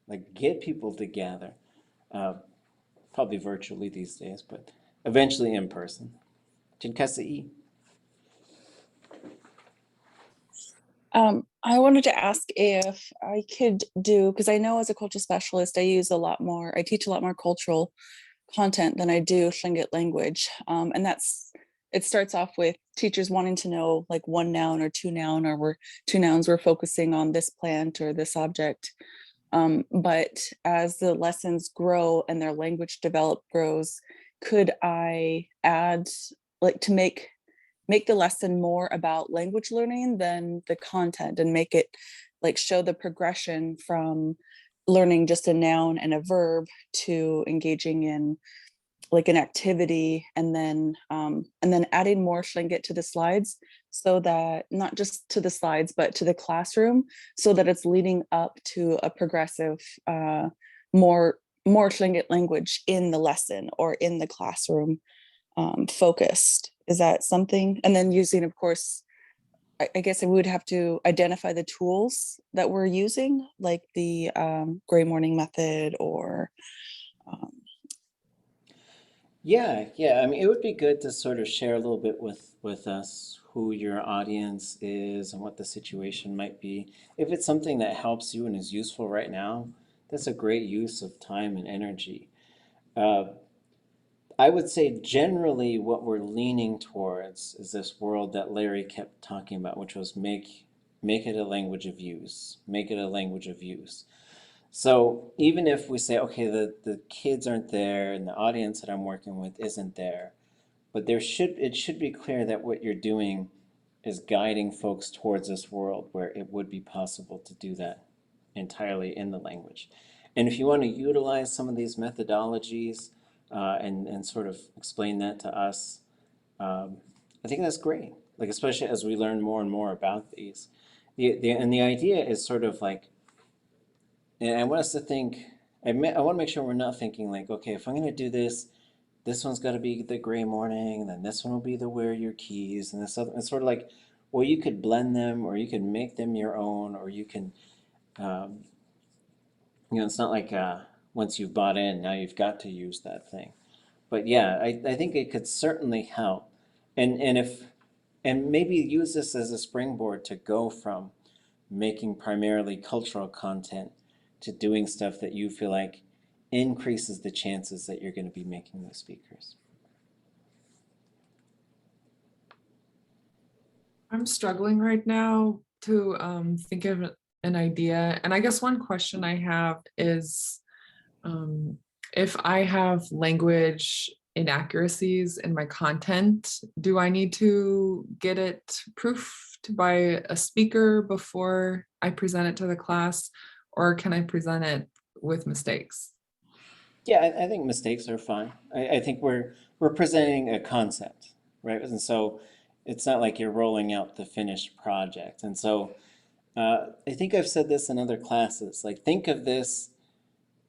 Like get people together, probably virtually these days, but eventually in person. Chinkasi. I wanted to ask if I could do, because I know as a culture specialist, I teach a lot more cultural content than I do Tlingit language. And it starts off with teachers wanting to know like one noun or two nouns, we're focusing on this plant or this object. But as the lessons grow and their language grows, could I add, like, to make the lesson more about language learning than the content, and make it like show the progression from learning just a noun and a verb to engaging in like an activity, and then adding more Tlingit to the slides, so that not just to the slides but to the classroom, so that it's leading up to a progressive more Tlingit language in the lesson or in the classroom focused. Is that something? And then using, of course, I guess I would have to identify the tools that we're using, like the gray morning method or Yeah. I mean, it would be good to sort of share a little bit with us who your audience is and what the situation might be. If it's something that helps you and is useful right now, that's a great use of time and energy. Uh, I would say generally what we're leaning towards is this world that Larry kept talking about, which was make it a language of use, make it a language of use. So even if we say, okay, the kids aren't there and the audience that I'm working with isn't there, but it should be clear that what you're doing is guiding folks towards this world where it would be possible to do that entirely in the language. And if you want to utilize some of these methodologies and sort of explain that to us, I think that's great. Like especially as we learn more and more about these. The idea is sort of like, and I want us to think, I want to make sure we're not thinking like, okay, if I'm going to do this, this one's got to be the gray morning, and then this one will be the wear your keys, and this other, it's sort of like, well, you could blend them, or you can make them your own, or you can, um, it's not like once you've bought in, now you've got to use that thing. But yeah, I think it could certainly help, and maybe use this as a springboard to go from making primarily cultural content to doing stuff that you feel like increases the chances that you're going to be making those speakers. I'm struggling right now to think of an idea. And I guess one question I have is if I have language inaccuracies in my content, do I need to get it proofed by a speaker before I present it to the class, or can I present it with mistakes? Yeah, I think mistakes are fine. I think we're presenting a concept, right? And so it's not like you're rolling out the finished project. And so I think I've said this in other classes. Like, think of this,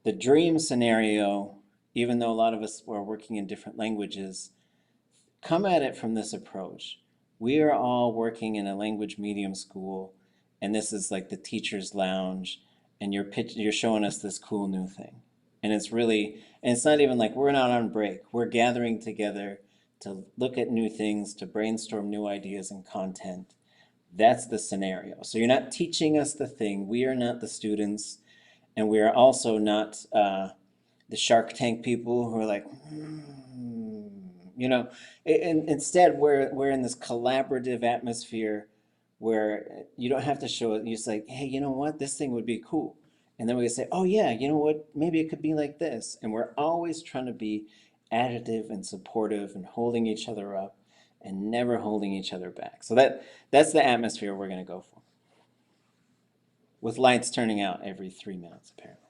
the dream scenario, even though a lot of us are working in different languages, come at it from this approach. We are all working in a language medium school, and this is like the teacher's lounge, and you're showing us this cool new thing. And it's really, and it's not even like we're not on break. We're gathering together to look at new things, to brainstorm new ideas and content. That's the scenario. So you're not teaching us the thing. We are not the students, and we are also not the Shark Tank people who are like, you know, and instead we're in this collaborative atmosphere where you don't have to show it. You just like, hey, you know what? This thing would be cool. And then we can say, oh yeah, you know what? Maybe it could be like this. And we're always trying to be additive and supportive and holding each other up and never holding each other back. So that's the atmosphere we're going to go for. With lights turning out every 3 minutes, apparently.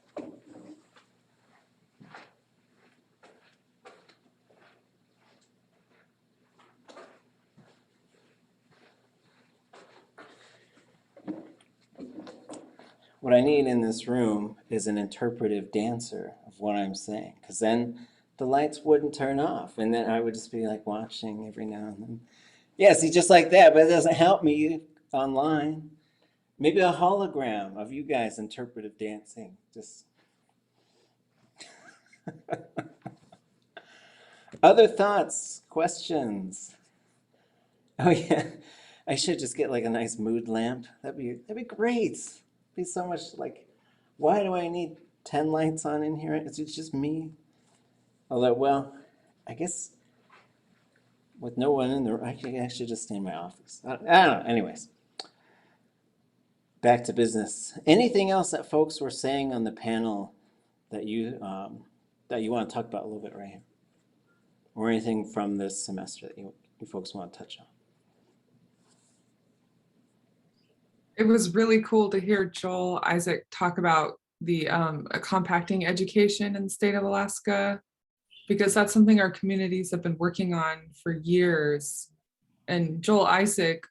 What I need in this room is an interpretive dancer of what I'm saying, because then the lights wouldn't turn off, and then I would just be like watching every now and then. Yeah, see, just like that, but it doesn't help me online. Maybe a hologram of you guys interpretive dancing. Just other thoughts, questions. Oh yeah, I should just get like a nice mood lamp. That'd be great. Be so much like, why do I need 10 lights on in here? It's just me. Although, well, I guess with no one in there, I should just stay in my office. I don't know. Anyways, back to business. Anything else that folks were saying on the panel that you want to talk about a little bit right here, or anything from this semester that you folks want to touch on? It was really cool to hear Joel Isaac talk about the compacting education in the state of Alaska, because that's something our communities have been working on for years. And Joel Isaac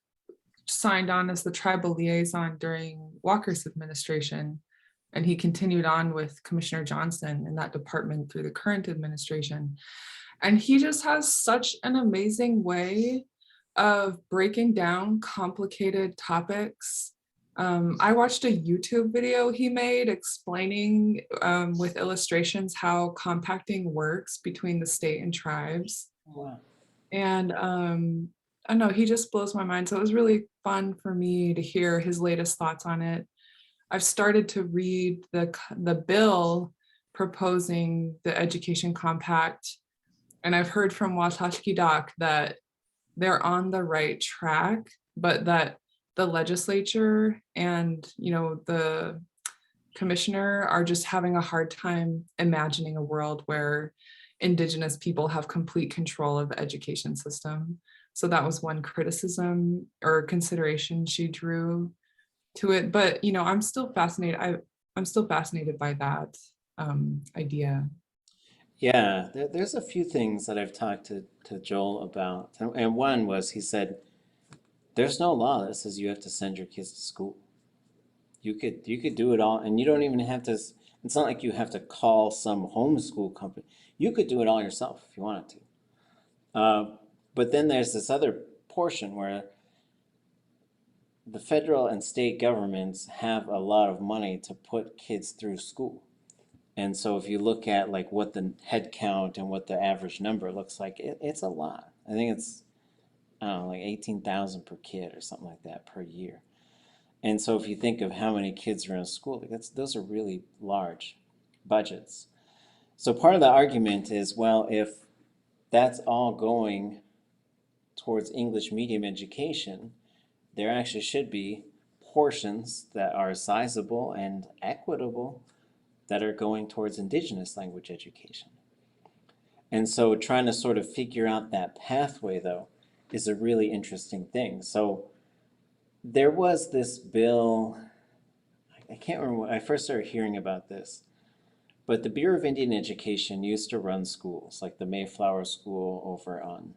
signed on as the tribal liaison during Walker's administration, and he continued on with Commissioner Johnson in that department through the current administration. And he just has such an amazing way of breaking down complicated topics. I watched a YouTube video he made explaining with illustrations how compacting works between the state and tribes. Wow. And I don't know, he just blows my mind. So it was really fun for me to hear his latest thoughts on it. I've started to read the bill proposing the education compact, and I've heard from Watashki Doc that they're on the right track, but that the legislature and the commissioner are just having a hard time imagining a world where Indigenous people have complete control of the education system. So that was one criticism or consideration she drew to it. But I'm still fascinated. I'm still fascinated by that idea. Yeah, there's a few things that I've talked to Joel about. And one was he said, there's no law that says you have to send your kids to school. You could do it all, and you don't even have to, it's not like you have to call some homeschool company. You could do it all yourself if you wanted to. But then there's this other portion where the federal and state governments have a lot of money to put kids through school. And so if you look at like what the head count and what the average number looks like, it's a lot. I think it's, I don't know, like 18,000 per kid or something like that per year. And so if you think of how many kids are in a school, those are really large budgets. So part of the argument is, well, if that's all going towards English medium education, there actually should be portions that are sizable and equitable that are going towards Indigenous language education. And so trying to sort of figure out that pathway, though, is a really interesting thing. So there was this bill, I can't remember when I first started hearing about this, But the Bureau of Indian Education used to run schools, like the Mayflower School over on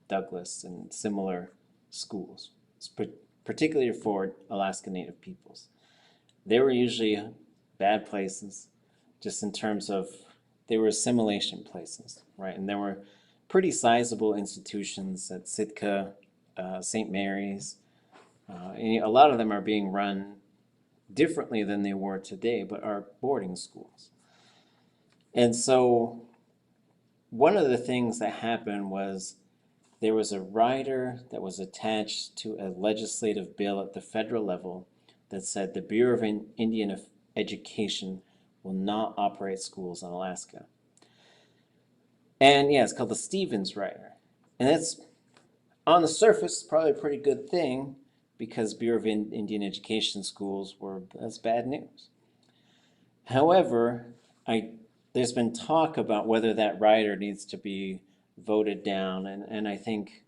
Douglas and similar schools, particularly for Alaska Native peoples. They were usually bad places, just in terms of they were assimilation places, right? And there were pretty sizable institutions at Sitka, St. Mary's. And a lot of them are being run differently than they were today, but are boarding schools. And so one of the things that happened was there was a rider that was attached to a legislative bill at the federal level that said the Bureau of Indian Education will not operate schools in Alaska. And yeah, it's called the Stevens Rider. And it's on the surface probably a pretty good thing because Bureau of Indian Education schools that's bad news. However, there's been talk about whether that rider needs to be voted down, and I think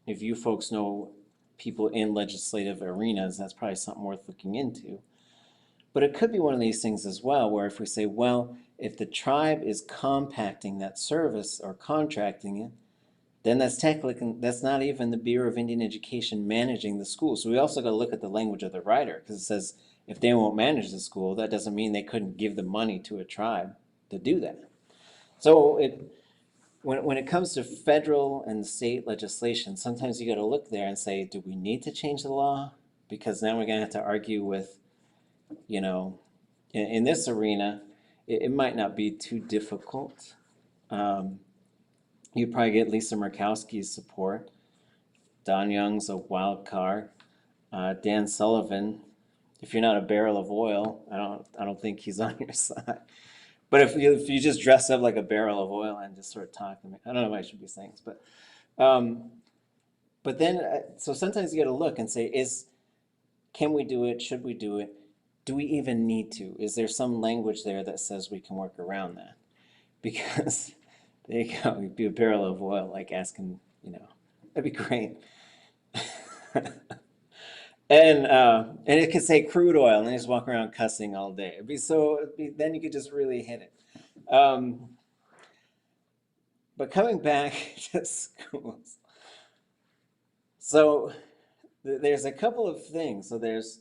if you folks know people in legislative arenas, that's probably something worth looking into. But it could be one of these things as well, where if we say, well, if the tribe is compacting that service or contracting it, then that's technically, that's not even the Bureau of Indian Education managing the school. So we also got to look at the language of the rider, because it says if they won't manage the school, that doesn't mean they couldn't give the money to a tribe to do that. So when it comes to federal and state legislation, sometimes you got to look there and say, do we need to change the law? Because now we're going to have to argue with, you know, in this arena, it might not be too difficult. You probably get Lisa Murkowski's support. Don Young's a wild card. Dan Sullivan, if you're not a barrel of oil, I don't think he's on your side. But if you just dress up like a barrel of oil and just sort of talk to me, I don't know what I should be saying, but then so sometimes you got to look and say, can we do it? Should we do it? Do we even need to? Is there some language there that says we can work around that? Because there you go, you'd be a barrel of oil, like asking, that'd be great. And it could say crude oil, and they just walk around cussing all day. Then you could just really hit it. But coming back to schools, so there's a couple of things. So there's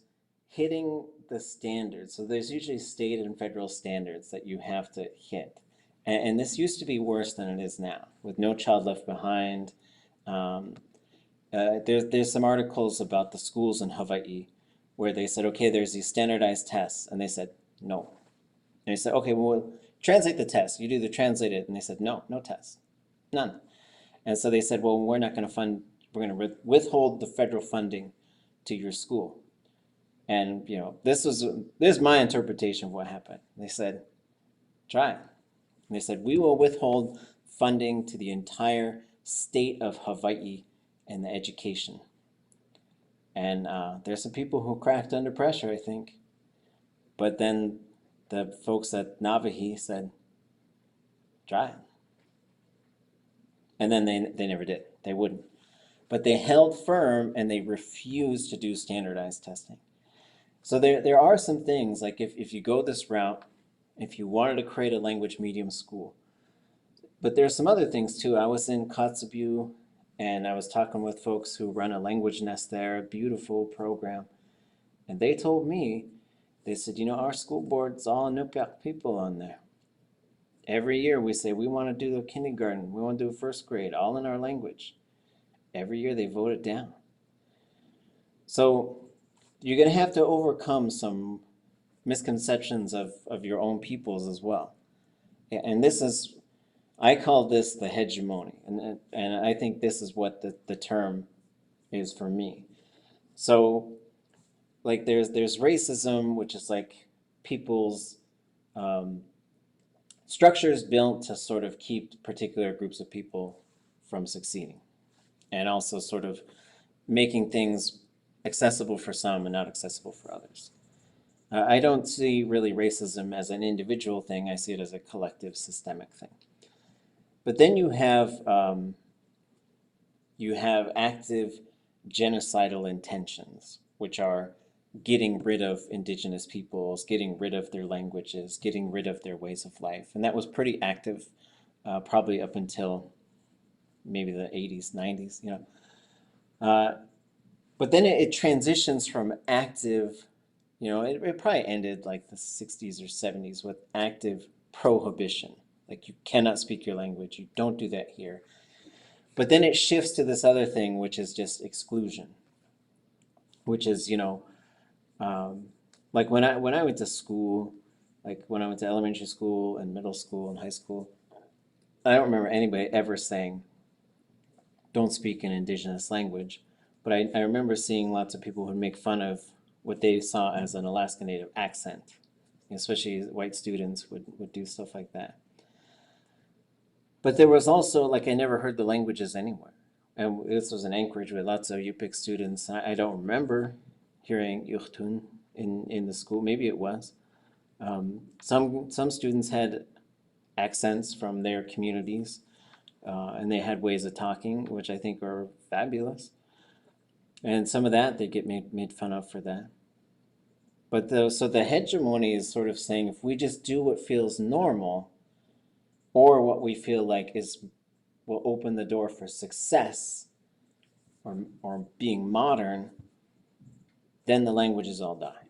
hitting the standards. So there's usually state and federal standards that you have to hit. And this used to be worse than it is now, with No Child Left Behind. There's some articles about the schools in Hawaii where they said, okay, there's these standardized tests, and they said, no. And they said, okay, well, translate the test. You do the translate it, and they said, no tests, none. And so they said, well, we're not going to fund, we're going to withhold the federal funding to your school. And, this is my interpretation of what happened. They said, try it. And they said, we will withhold funding to the entire state of Hawaii and the education. And there's some people who cracked under pressure, I think. But then the folks at Nawahi said, try it. And then they never did. They wouldn't. But they held firm and they refused to do standardized testing. So there are some things, like if you go this route, if you wanted to create a language medium school. But there's some other things too. I was in Kotzebue and I was talking with folks who run a language nest there, a beautiful program. And they told me, they said, our school board's all Nukak people on there. Every year we say, we want to do the kindergarten, we want to do first grade, all in our language. Every year they vote it down. So you're going to have to overcome some misconceptions of your own peoples as well. And this is, I call this the hegemony. And I think this is what the term is for me. So like there's racism, which is like people's structures built to sort of keep particular groups of people from succeeding. And also sort of making things accessible for some and not accessible for others. I don't see really racism as an individual thing. I see it as a collective systemic thing. But then you have active genocidal intentions, which are getting rid of indigenous peoples, getting rid of their languages, getting rid of their ways of life. And that was pretty active, probably up until maybe the 80s, 90s, you know. But then it transitions from active, you know, it probably ended like the 60s or 70s with active prohibition. Like you cannot speak your language, you don't do that here. But then it shifts to this other thing, which is just exclusion, which is, you know, like when I went to school, like when I went to elementary school and middle school and high school, I don't remember anybody ever saying, don't speak an indigenous language. But I remember seeing lots of people who would make fun of what they saw as an Alaska Native accent. Especially white students would do stuff like that. But there was also, like, I never heard the languages anywhere. And this was in Anchorage with lots of Yupik students. I don't remember hearing Yuchtun in the school. Maybe it was. Some students had accents from their communities, and they had ways of talking, which I think are fabulous. And some of that, they get made fun of for that. But so the hegemony is sort of saying if we just do what feels normal, or what we feel like will open the door for success, or being modern, then the languages all die.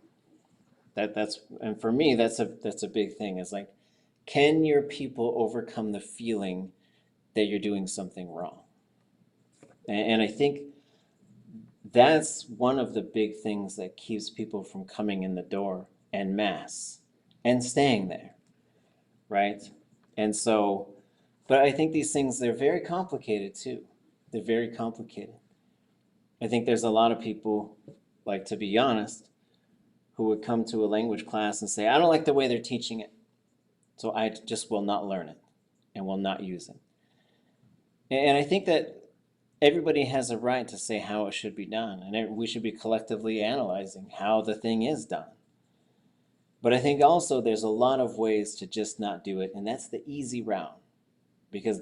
And for me, that's a big thing. Is like, can your people overcome the feeling that you're doing something wrong? And I think that's one of the big things that keeps people from coming in the door en masse and staying there, right? And so, but I think these things, they're very complicated too. They're very complicated. I think there's a lot of people, like, to be honest, who would come to a language class and say, I don't like the way they're teaching it, so I just will not learn it and will not use it. And I think that everybody has a right to say how it should be done, and we should be collectively analyzing how the thing is done. But I think also there's a lot of ways to just not do it, and that's the easy route, because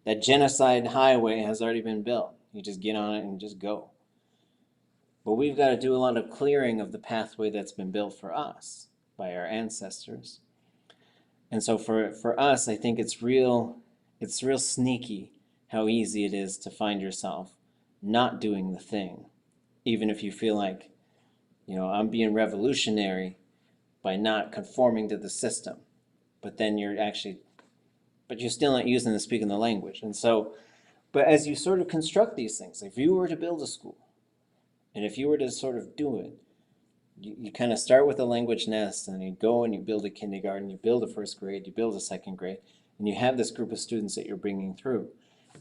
that genocide highway has already been built. You just get on it and just go. But we've got to do a lot of clearing of the pathway that's been built for us by our ancestors. And so for us, I think it's real sneaky how easy it is to find yourself not doing the thing, even if you feel like, you know, I'm being revolutionary by not conforming to the system. But then you're still not using and speaking the language. And so, but as you sort of construct these things, if you were to build a school, and if you were to sort of do it, you kind of start with a language nest, and you go and you build a kindergarten, you build a first grade, you build a second grade, and you have this group of students that you're bringing through.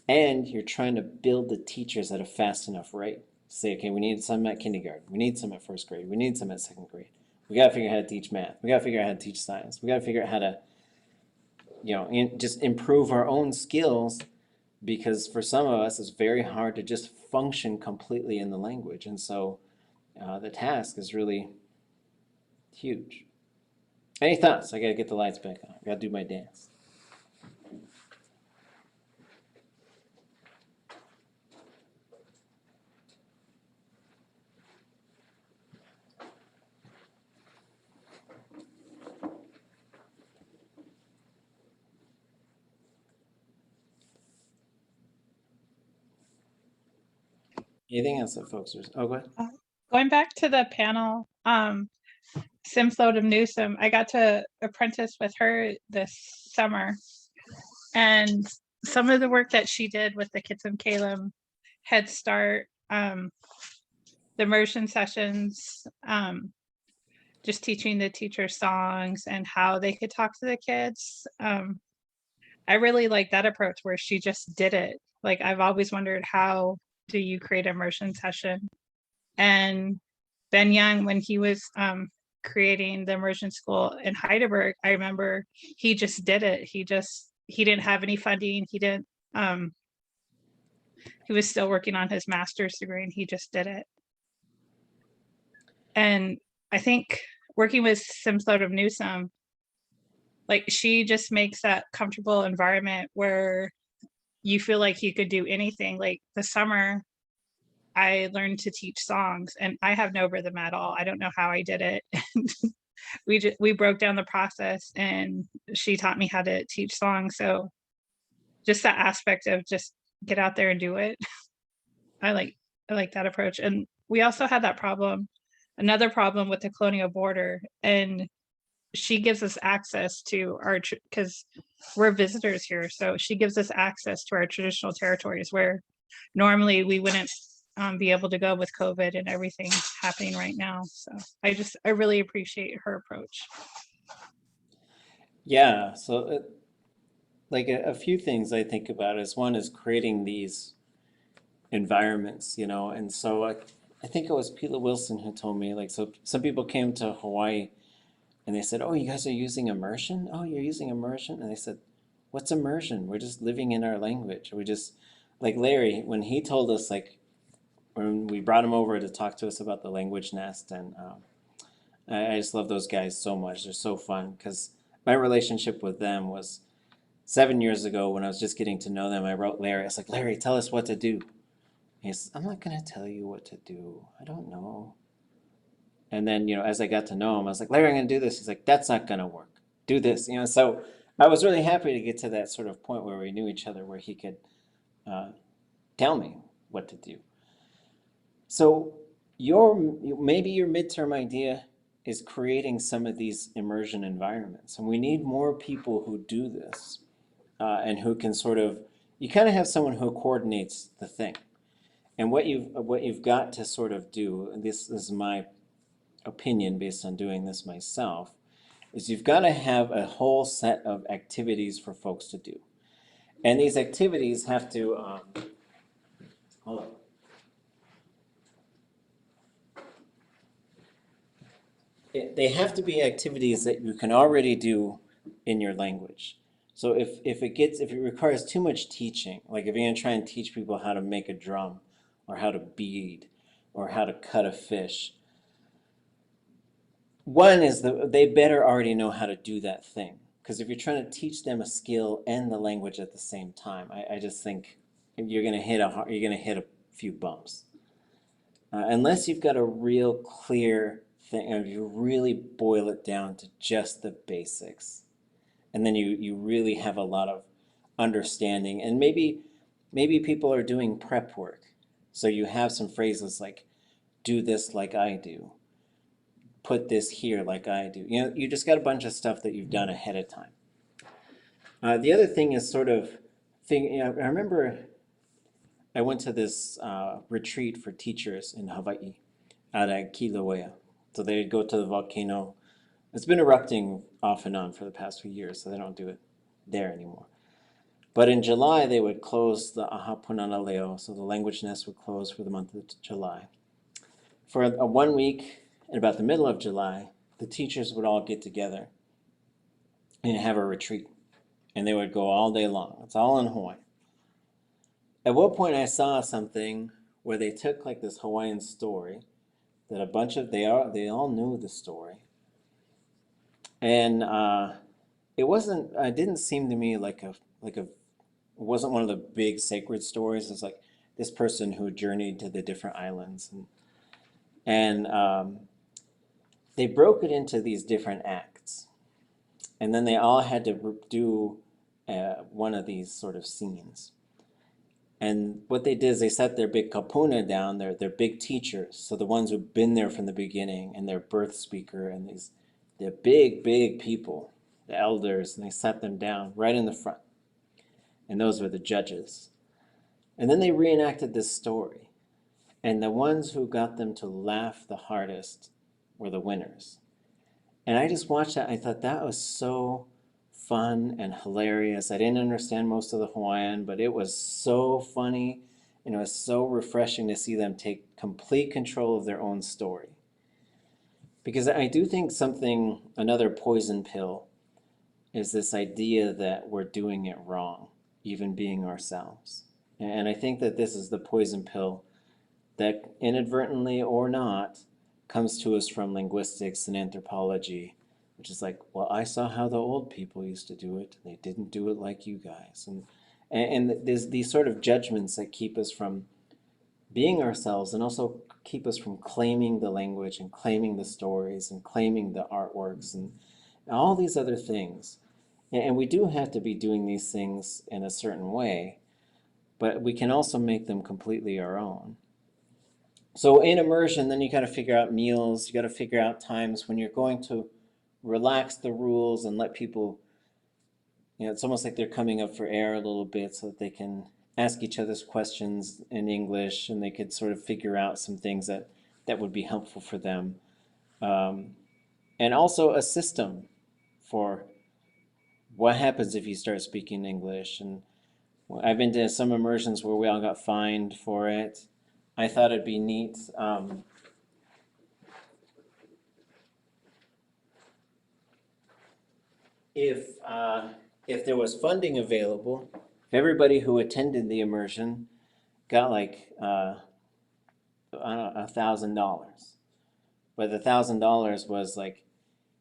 And you're trying to build the teachers at a fast enough rate. Say, okay, we need some at kindergarten, we need some at first grade, we need some at second grade. We got to figure out how to teach math. We got to figure out how to teach science. We got to figure out how to, you know, just improve our own skills, because for some of us, it's very hard to just function completely in the language. And so the task is really huge. Any thoughts? I got to get the lights back on. I got to do my dance. Anything else that folks are? Oh, go ahead. Going back to the panel, Simflodum Newsome, I got to apprentice with her this summer, and some of the work that she did with the Kitsim Kalem Head Start, the immersion sessions, just teaching the teachers songs and how they could talk to the kids. I really like that approach where she just did it. Like, I've always wondered, how do you create an immersion session? And Ben Young, when he was creating the immersion school in Heidelberg, I remember he just did it. He didn't have any funding. He was still working on his master's degree, and he just did it. And I think working with Simflodum Newsome, like, she just makes that comfortable environment where you feel like you could do anything. Like the summer, I learned to teach songs, and I have no rhythm at all. I don't know how I did it. We broke down the process, and she taught me how to teach songs. So just that aspect of just get out there and do it. I like that approach. And we also had that problem, another problem with the colonial border, and she gives us access to our, because we're visitors here, so she gives us access to our traditional territories where normally we wouldn't be able to go with COVID and everything happening right now. So I really appreciate her approach. Yeah, so like a few things I think about is one is creating these environments, you know, and so I think it was Peter Wilson who told me, like, so some people came to Hawaii and they said, "Oh, you guys are using immersion? Oh, you're using immersion?" And they said, "What's immersion? We're just living in our language. We just," like Larry, when he told us, like, when we brought him over to talk to us about the language nest, and I just love those guys so much. They're so fun because my relationship with them was 7 years ago when I was just getting to know them. I wrote Larry. I was like, "Larry, tell us what to do." He says, "I'm not gonna tell you what to do. I don't know." And then, you know, as I got to know him, I was like, "Larry, I'm gonna do this." He's like, "That's not gonna work. Do this." You know, so I was really happy to get to that sort of point where we knew each other, where he could uh, tell me what to do. So maybe your midterm idea is creating some of these immersion environments, and we need more people who do this and who can sort of, you kind of have someone who coordinates the thing. And what you've got to sort of do, and this is my opinion based on doing this myself, is you've got to have a whole set of activities for folks to do. And these activities have to, hold on. They have to be activities that you can already do in your language. So if it requires too much teaching, like if you're gonna try and teach people how to make a drum or how to bead or how to cut a fish, one is they better already know how to do that thing. Because if you're trying to teach them a skill and the language at the same time, I just think you're gonna hit a few bumps. Unless you've got a real clear thing, or you really boil it down to just the basics, and then you really have a lot of understanding, and maybe people are doing prep work, so you have some phrases like "do this like I do," "put this here like I do." You know, you just got a bunch of stuff that you've done ahead of time. The other thing is sort of thing. You know, I remember I went to this retreat for teachers in Hawaii out at Kilauea. So they'd go to the volcano. It's been erupting off and on for the past few years, so they don't do it there anymore. But in July, they would close the Aha Punana Leo, so the language nest would close for the month of July. For a 1 week, in about the middle of July, the teachers would all get together and have a retreat. And they would go all day long. It's all in Hawaii. At one point, I saw something where they took like this Hawaiian story that a bunch of they all knew the story, and it didn't seem to me like it wasn't one of the big sacred stories. It's like this person who journeyed to the different islands, and they broke it into these different acts, and then they all had to do one of these sort of scenes. And what they did is they set their big kapuna down, their big teachers, so the ones who've been there from the beginning, and their birth speaker, and they're big people, the elders, and they set them down right in the front. And those were the judges. And then they reenacted this story. And the ones who got them to laugh the hardest were the winners. And I just watched that. I thought that was so fun and hilarious. I didn't understand most of the Hawaiian, but it was so funny, and it was so refreshing to see them take complete control of their own story. Because I do think another poison pill is this idea that we're doing it wrong, even being ourselves. And I think that this is the poison pill that inadvertently or not comes to us from linguistics and anthropology, which is like, well, I saw how the old people used to do it. They didn't do it like you guys. And there's these sort of judgments that keep us from being ourselves and also keep us from claiming the language and claiming the stories and claiming the artworks and all these other things. And we do have to be doing these things in a certain way, but we can also make them completely our own. So in immersion, then you got to figure out meals, you got to figure out times when you're going to relax the rules and let people, it's almost like they're coming up for air a little bit so that they can ask each other's questions in English and they could sort of figure out some things that would be helpful for them. And also a system for what happens if you start speaking English. And I've been to some immersions where we all got fined for it. I thought it'd be neat. If there was funding available, if everybody who attended the immersion got like I don't know, $1,000, but the $1,000 was like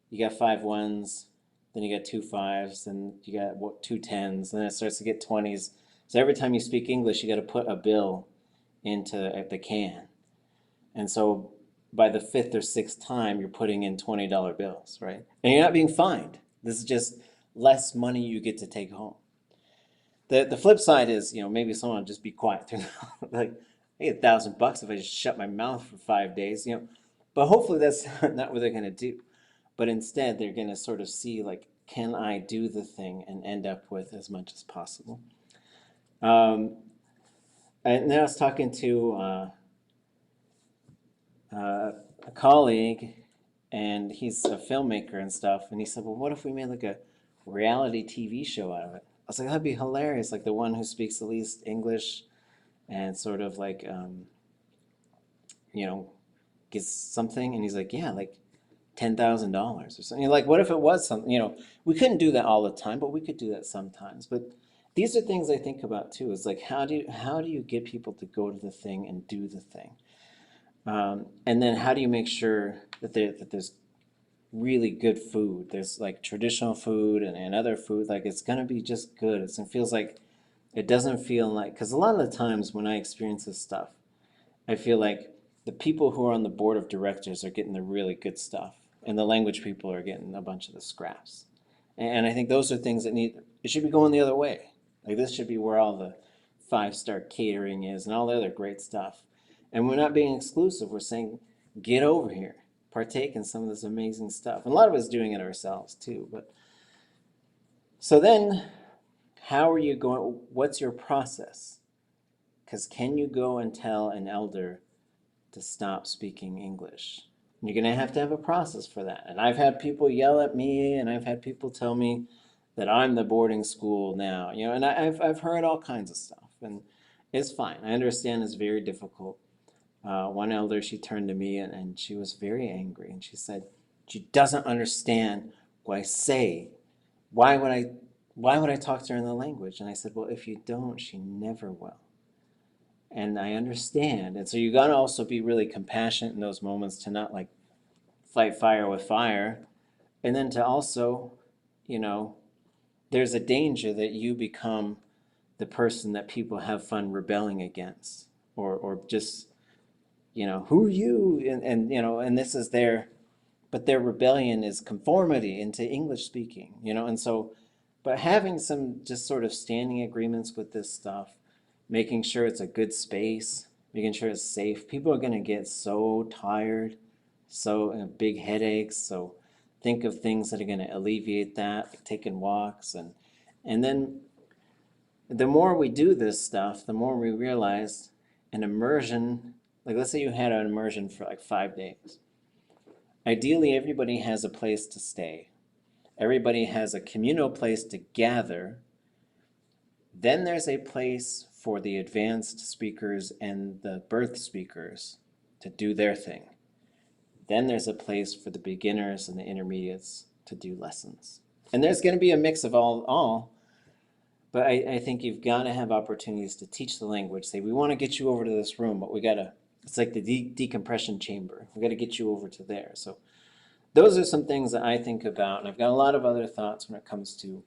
you got 5 ones, then you got 2 5s, then you got 2 10s, then it starts to get 20s. So every time you speak English, you got to put a bill into the can, and so by the 5th or 6th time, you're putting in $20 bills, right? And you're not being fined. This is just less money you get to take home. The flip side is, maybe someone will just be quiet through like, I get $1,000 if I just shut my mouth for 5 days, But hopefully that's not what they're gonna do. But instead, they're gonna sort of see like, can I do the thing and end up with as much as possible? And then I was talking to a colleague, and he's a filmmaker and stuff, and he said, well, what if we made like a reality TV show out of it? I was like, that'd be hilarious, like the one who speaks the least English and sort of like, gets something, and he's like, yeah, like $10,000 or something. Like, what if it was something, we couldn't do that all the time, but we could do that sometimes. But these are things I think about too, is like, how do you get people to go to the thing and do the thing? And then how do you make sure that there's really good food? There's like traditional food and other food, like it's gonna be just good. It feels like, it doesn't feel like, because a lot of the times when I experience this stuff, I feel like the people who are on the board of directors are getting the really good stuff, and the language people are getting a bunch of the scraps. And I think those are things that it should be going the other way. Like this should be where all the 5-star catering is and all the other great stuff. And we're not being exclusive. We're saying, get over here, partake in some of this amazing stuff. And a lot of us doing it ourselves too. But so then, how are you going? What's your process? Because can you go and tell an elder to stop speaking English? You're going to have a process for that. And I've had people yell at me, and I've had people tell me that I'm the boarding school now, and I've heard all kinds of stuff, and it's fine. I understand it's very difficult. One elder, she turned to me and she was very angry, and she said, she doesn't understand what I say. Why would I talk to her in the language? And I said, well, if you don't, she never will. And I understand. And so you got to also be really compassionate in those moments to not like fight fire with fire. And then to also, there's a danger that you become the person that people have fun rebelling against, or just, who are you? And this is but their rebellion is conformity into English speaking, and so, but having some just sort of standing agreements with this stuff, making sure it's a good space, making sure it's safe. People are going to get so tired, so big headaches. So think of things that are going to alleviate that, like taking walks. And then the more we do this stuff, the more we realize an immersion, like let's say you had an immersion for like 5 days. Ideally, everybody has a place to stay. Everybody has a communal place to gather. Then there's a place for the advanced speakers and the birth speakers to do their thing. Then there's a place for the beginners and the intermediates to do lessons. And there's going to be a mix of all, but I think you've got to have opportunities to teach the language. Say, we want to get you over to this room, but it's like the decompression chamber. We got to get you over to there. So those are some things that I think about. And I've got a lot of other thoughts when it comes to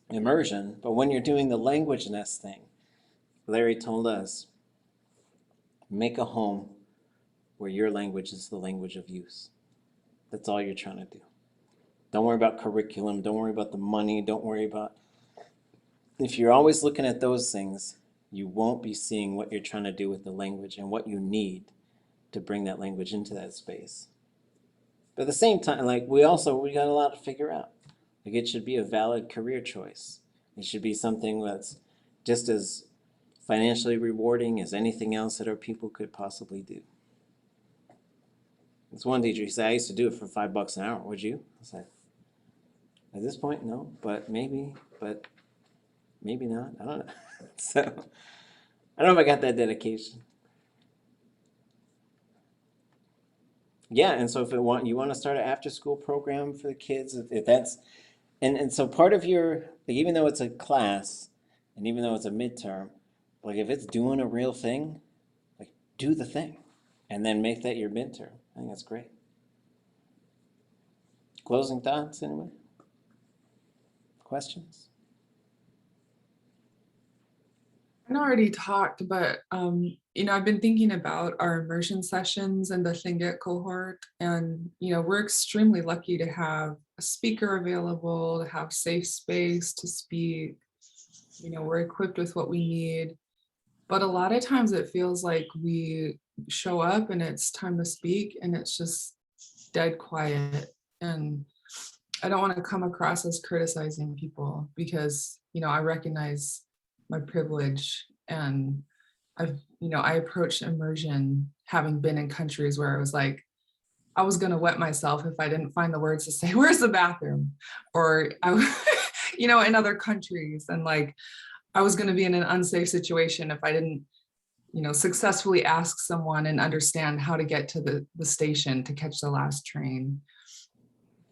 immersion. But when you're doing the language nest thing, Larry told us, Make a home where your language is the language of use. That's all you're trying to do. Don't worry about curriculum. Don't worry about the money. Don't worry about, if you're always looking at those things, you won't be seeing what you're trying to do with the language and what you need to bring that language into that space. But at the same time, like we got a lot to figure out. Like it should be a valid career choice. It should be something that's just as financially rewarding as anything else that our people could possibly do. It's one teacher, he said, I used to do it for $5 an hour. Would you? I said, at this point, no, but maybe not. I don't know. So I don't know if I got that dedication. Yeah, and so if you want to start an after school program for the kids, if that's, and so part of your, like, even though it's a class and even though it's a midterm, like if it's doing a real thing, like do the thing and then make that your midterm. I think that's great. Closing thoughts, anyway? Questions? I already talked, but I've been thinking about our immersion sessions and the Tlingit cohort, and we're extremely lucky to have a speaker available, to have safe space to speak. We're equipped with what we need, but a lot of times it feels like we show up and it's time to speak, and it's just dead quiet. And I don't want to come across as criticizing people because I recognize my privilege, and I approached immersion having been in countries where I was like, I was gonna wet myself if I didn't find the words to say, where's the bathroom? Or in other countries, and like I was gonna be in an unsafe situation if I didn't, successfully ask someone and understand how to get to the station to catch the last train.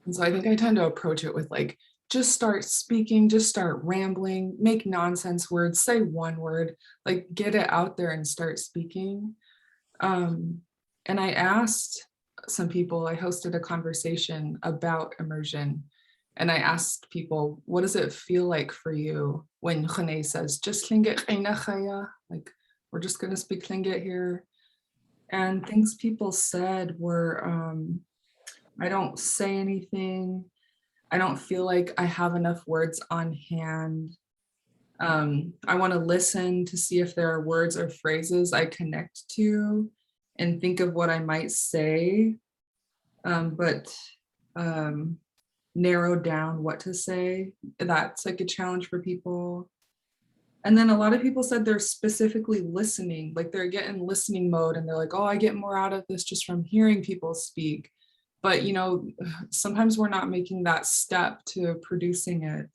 And so I think I tend to approach it with like, just start speaking, just start rambling, make nonsense words, say one word, like get it out there and start speaking. And I asked some people, I hosted a conversation about immersion. And I asked people, what does it feel like for you when Khane says, just Tlingit Khayna Khaya, like we're just gonna speak Tlingit here. And things people said were, I don't say anything. I don't feel like I have enough words on hand. I want to listen to see if there are words or phrases I connect to and think of what I might say, but narrow down what to say. That's like a challenge for people. And then a lot of people said they're specifically listening, like they're getting listening mode and they're like, oh, I get more out of this just from hearing people speak. But sometimes we're not making that step to producing it.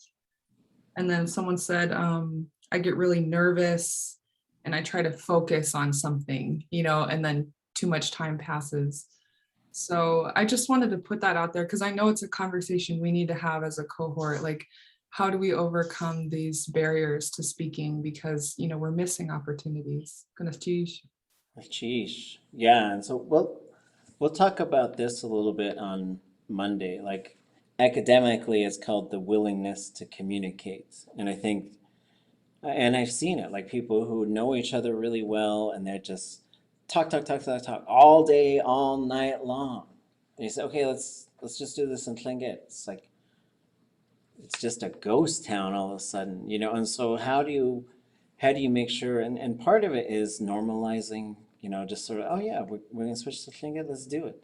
And then someone said, I get really nervous and I try to focus on something, and then too much time passes. So I just wanted to put that out there because I know it's a conversation we need to have as a cohort. Like, how do we overcome these barriers to speaking? Because, we're missing opportunities. Sheesh. Yeah, and so we'll talk about this a little bit on Monday. Like academically, it's called the willingness to communicate. And I think, and I've seen it, like people who know each other really well and they're just talk all day, all night long. And you say, okay, let's just do this in Tlingit. It's like, it's just a ghost town all of a sudden, and so how do you make sure, and part of it is normalizing, just sort of, oh yeah, we're gonna switch to Tlingit, let's do it.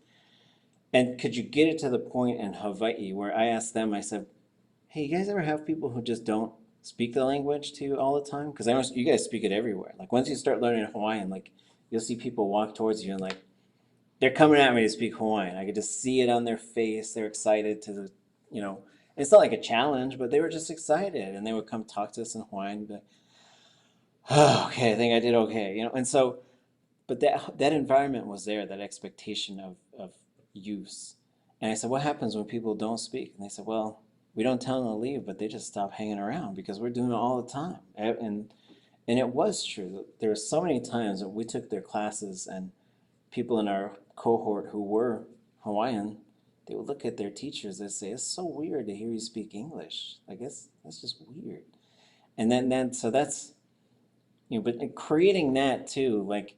And could you get it to the point in Hawaii where I asked them, I said, hey, you guys ever have people who just don't speak the language to you all the time? Because I know you guys speak it everywhere. Like once you start learning Hawaiian, like you'll see people walk towards you and like, they're coming at me to speak Hawaiian. I could just see it on their face. They're excited to, it's not like a challenge, but they were just excited and they would come talk to us in Hawaiian and be like, oh, okay, I think I did okay, and so, but that environment was there, that expectation of use. And I said, what happens when people don't speak? And they said, well, we don't tell them to leave, but they just stop hanging around because we're doing it all the time. And it was true. There were so many times that we took their classes and people in our cohort who were Hawaiian, they would look at their teachers and say, it's so weird to hear you speak English. I guess that's just weird. And then so that's, but creating that too, like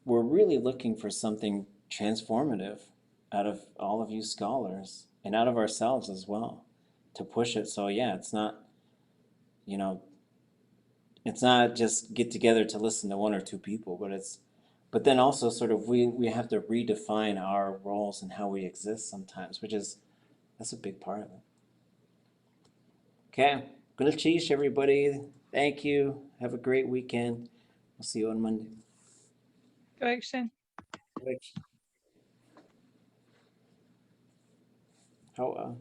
we're really looking for something transformative out of all of you scholars and out of ourselves as well to push it. So yeah, it's not, you know, it's not just get together to listen to one or two people, but then also sort of we have to redefine our roles and how we exist sometimes, that's a big part of it. Okay, gonna cheese everybody. Thank you. Have a great weekend. We'll see you on Monday. Correction. How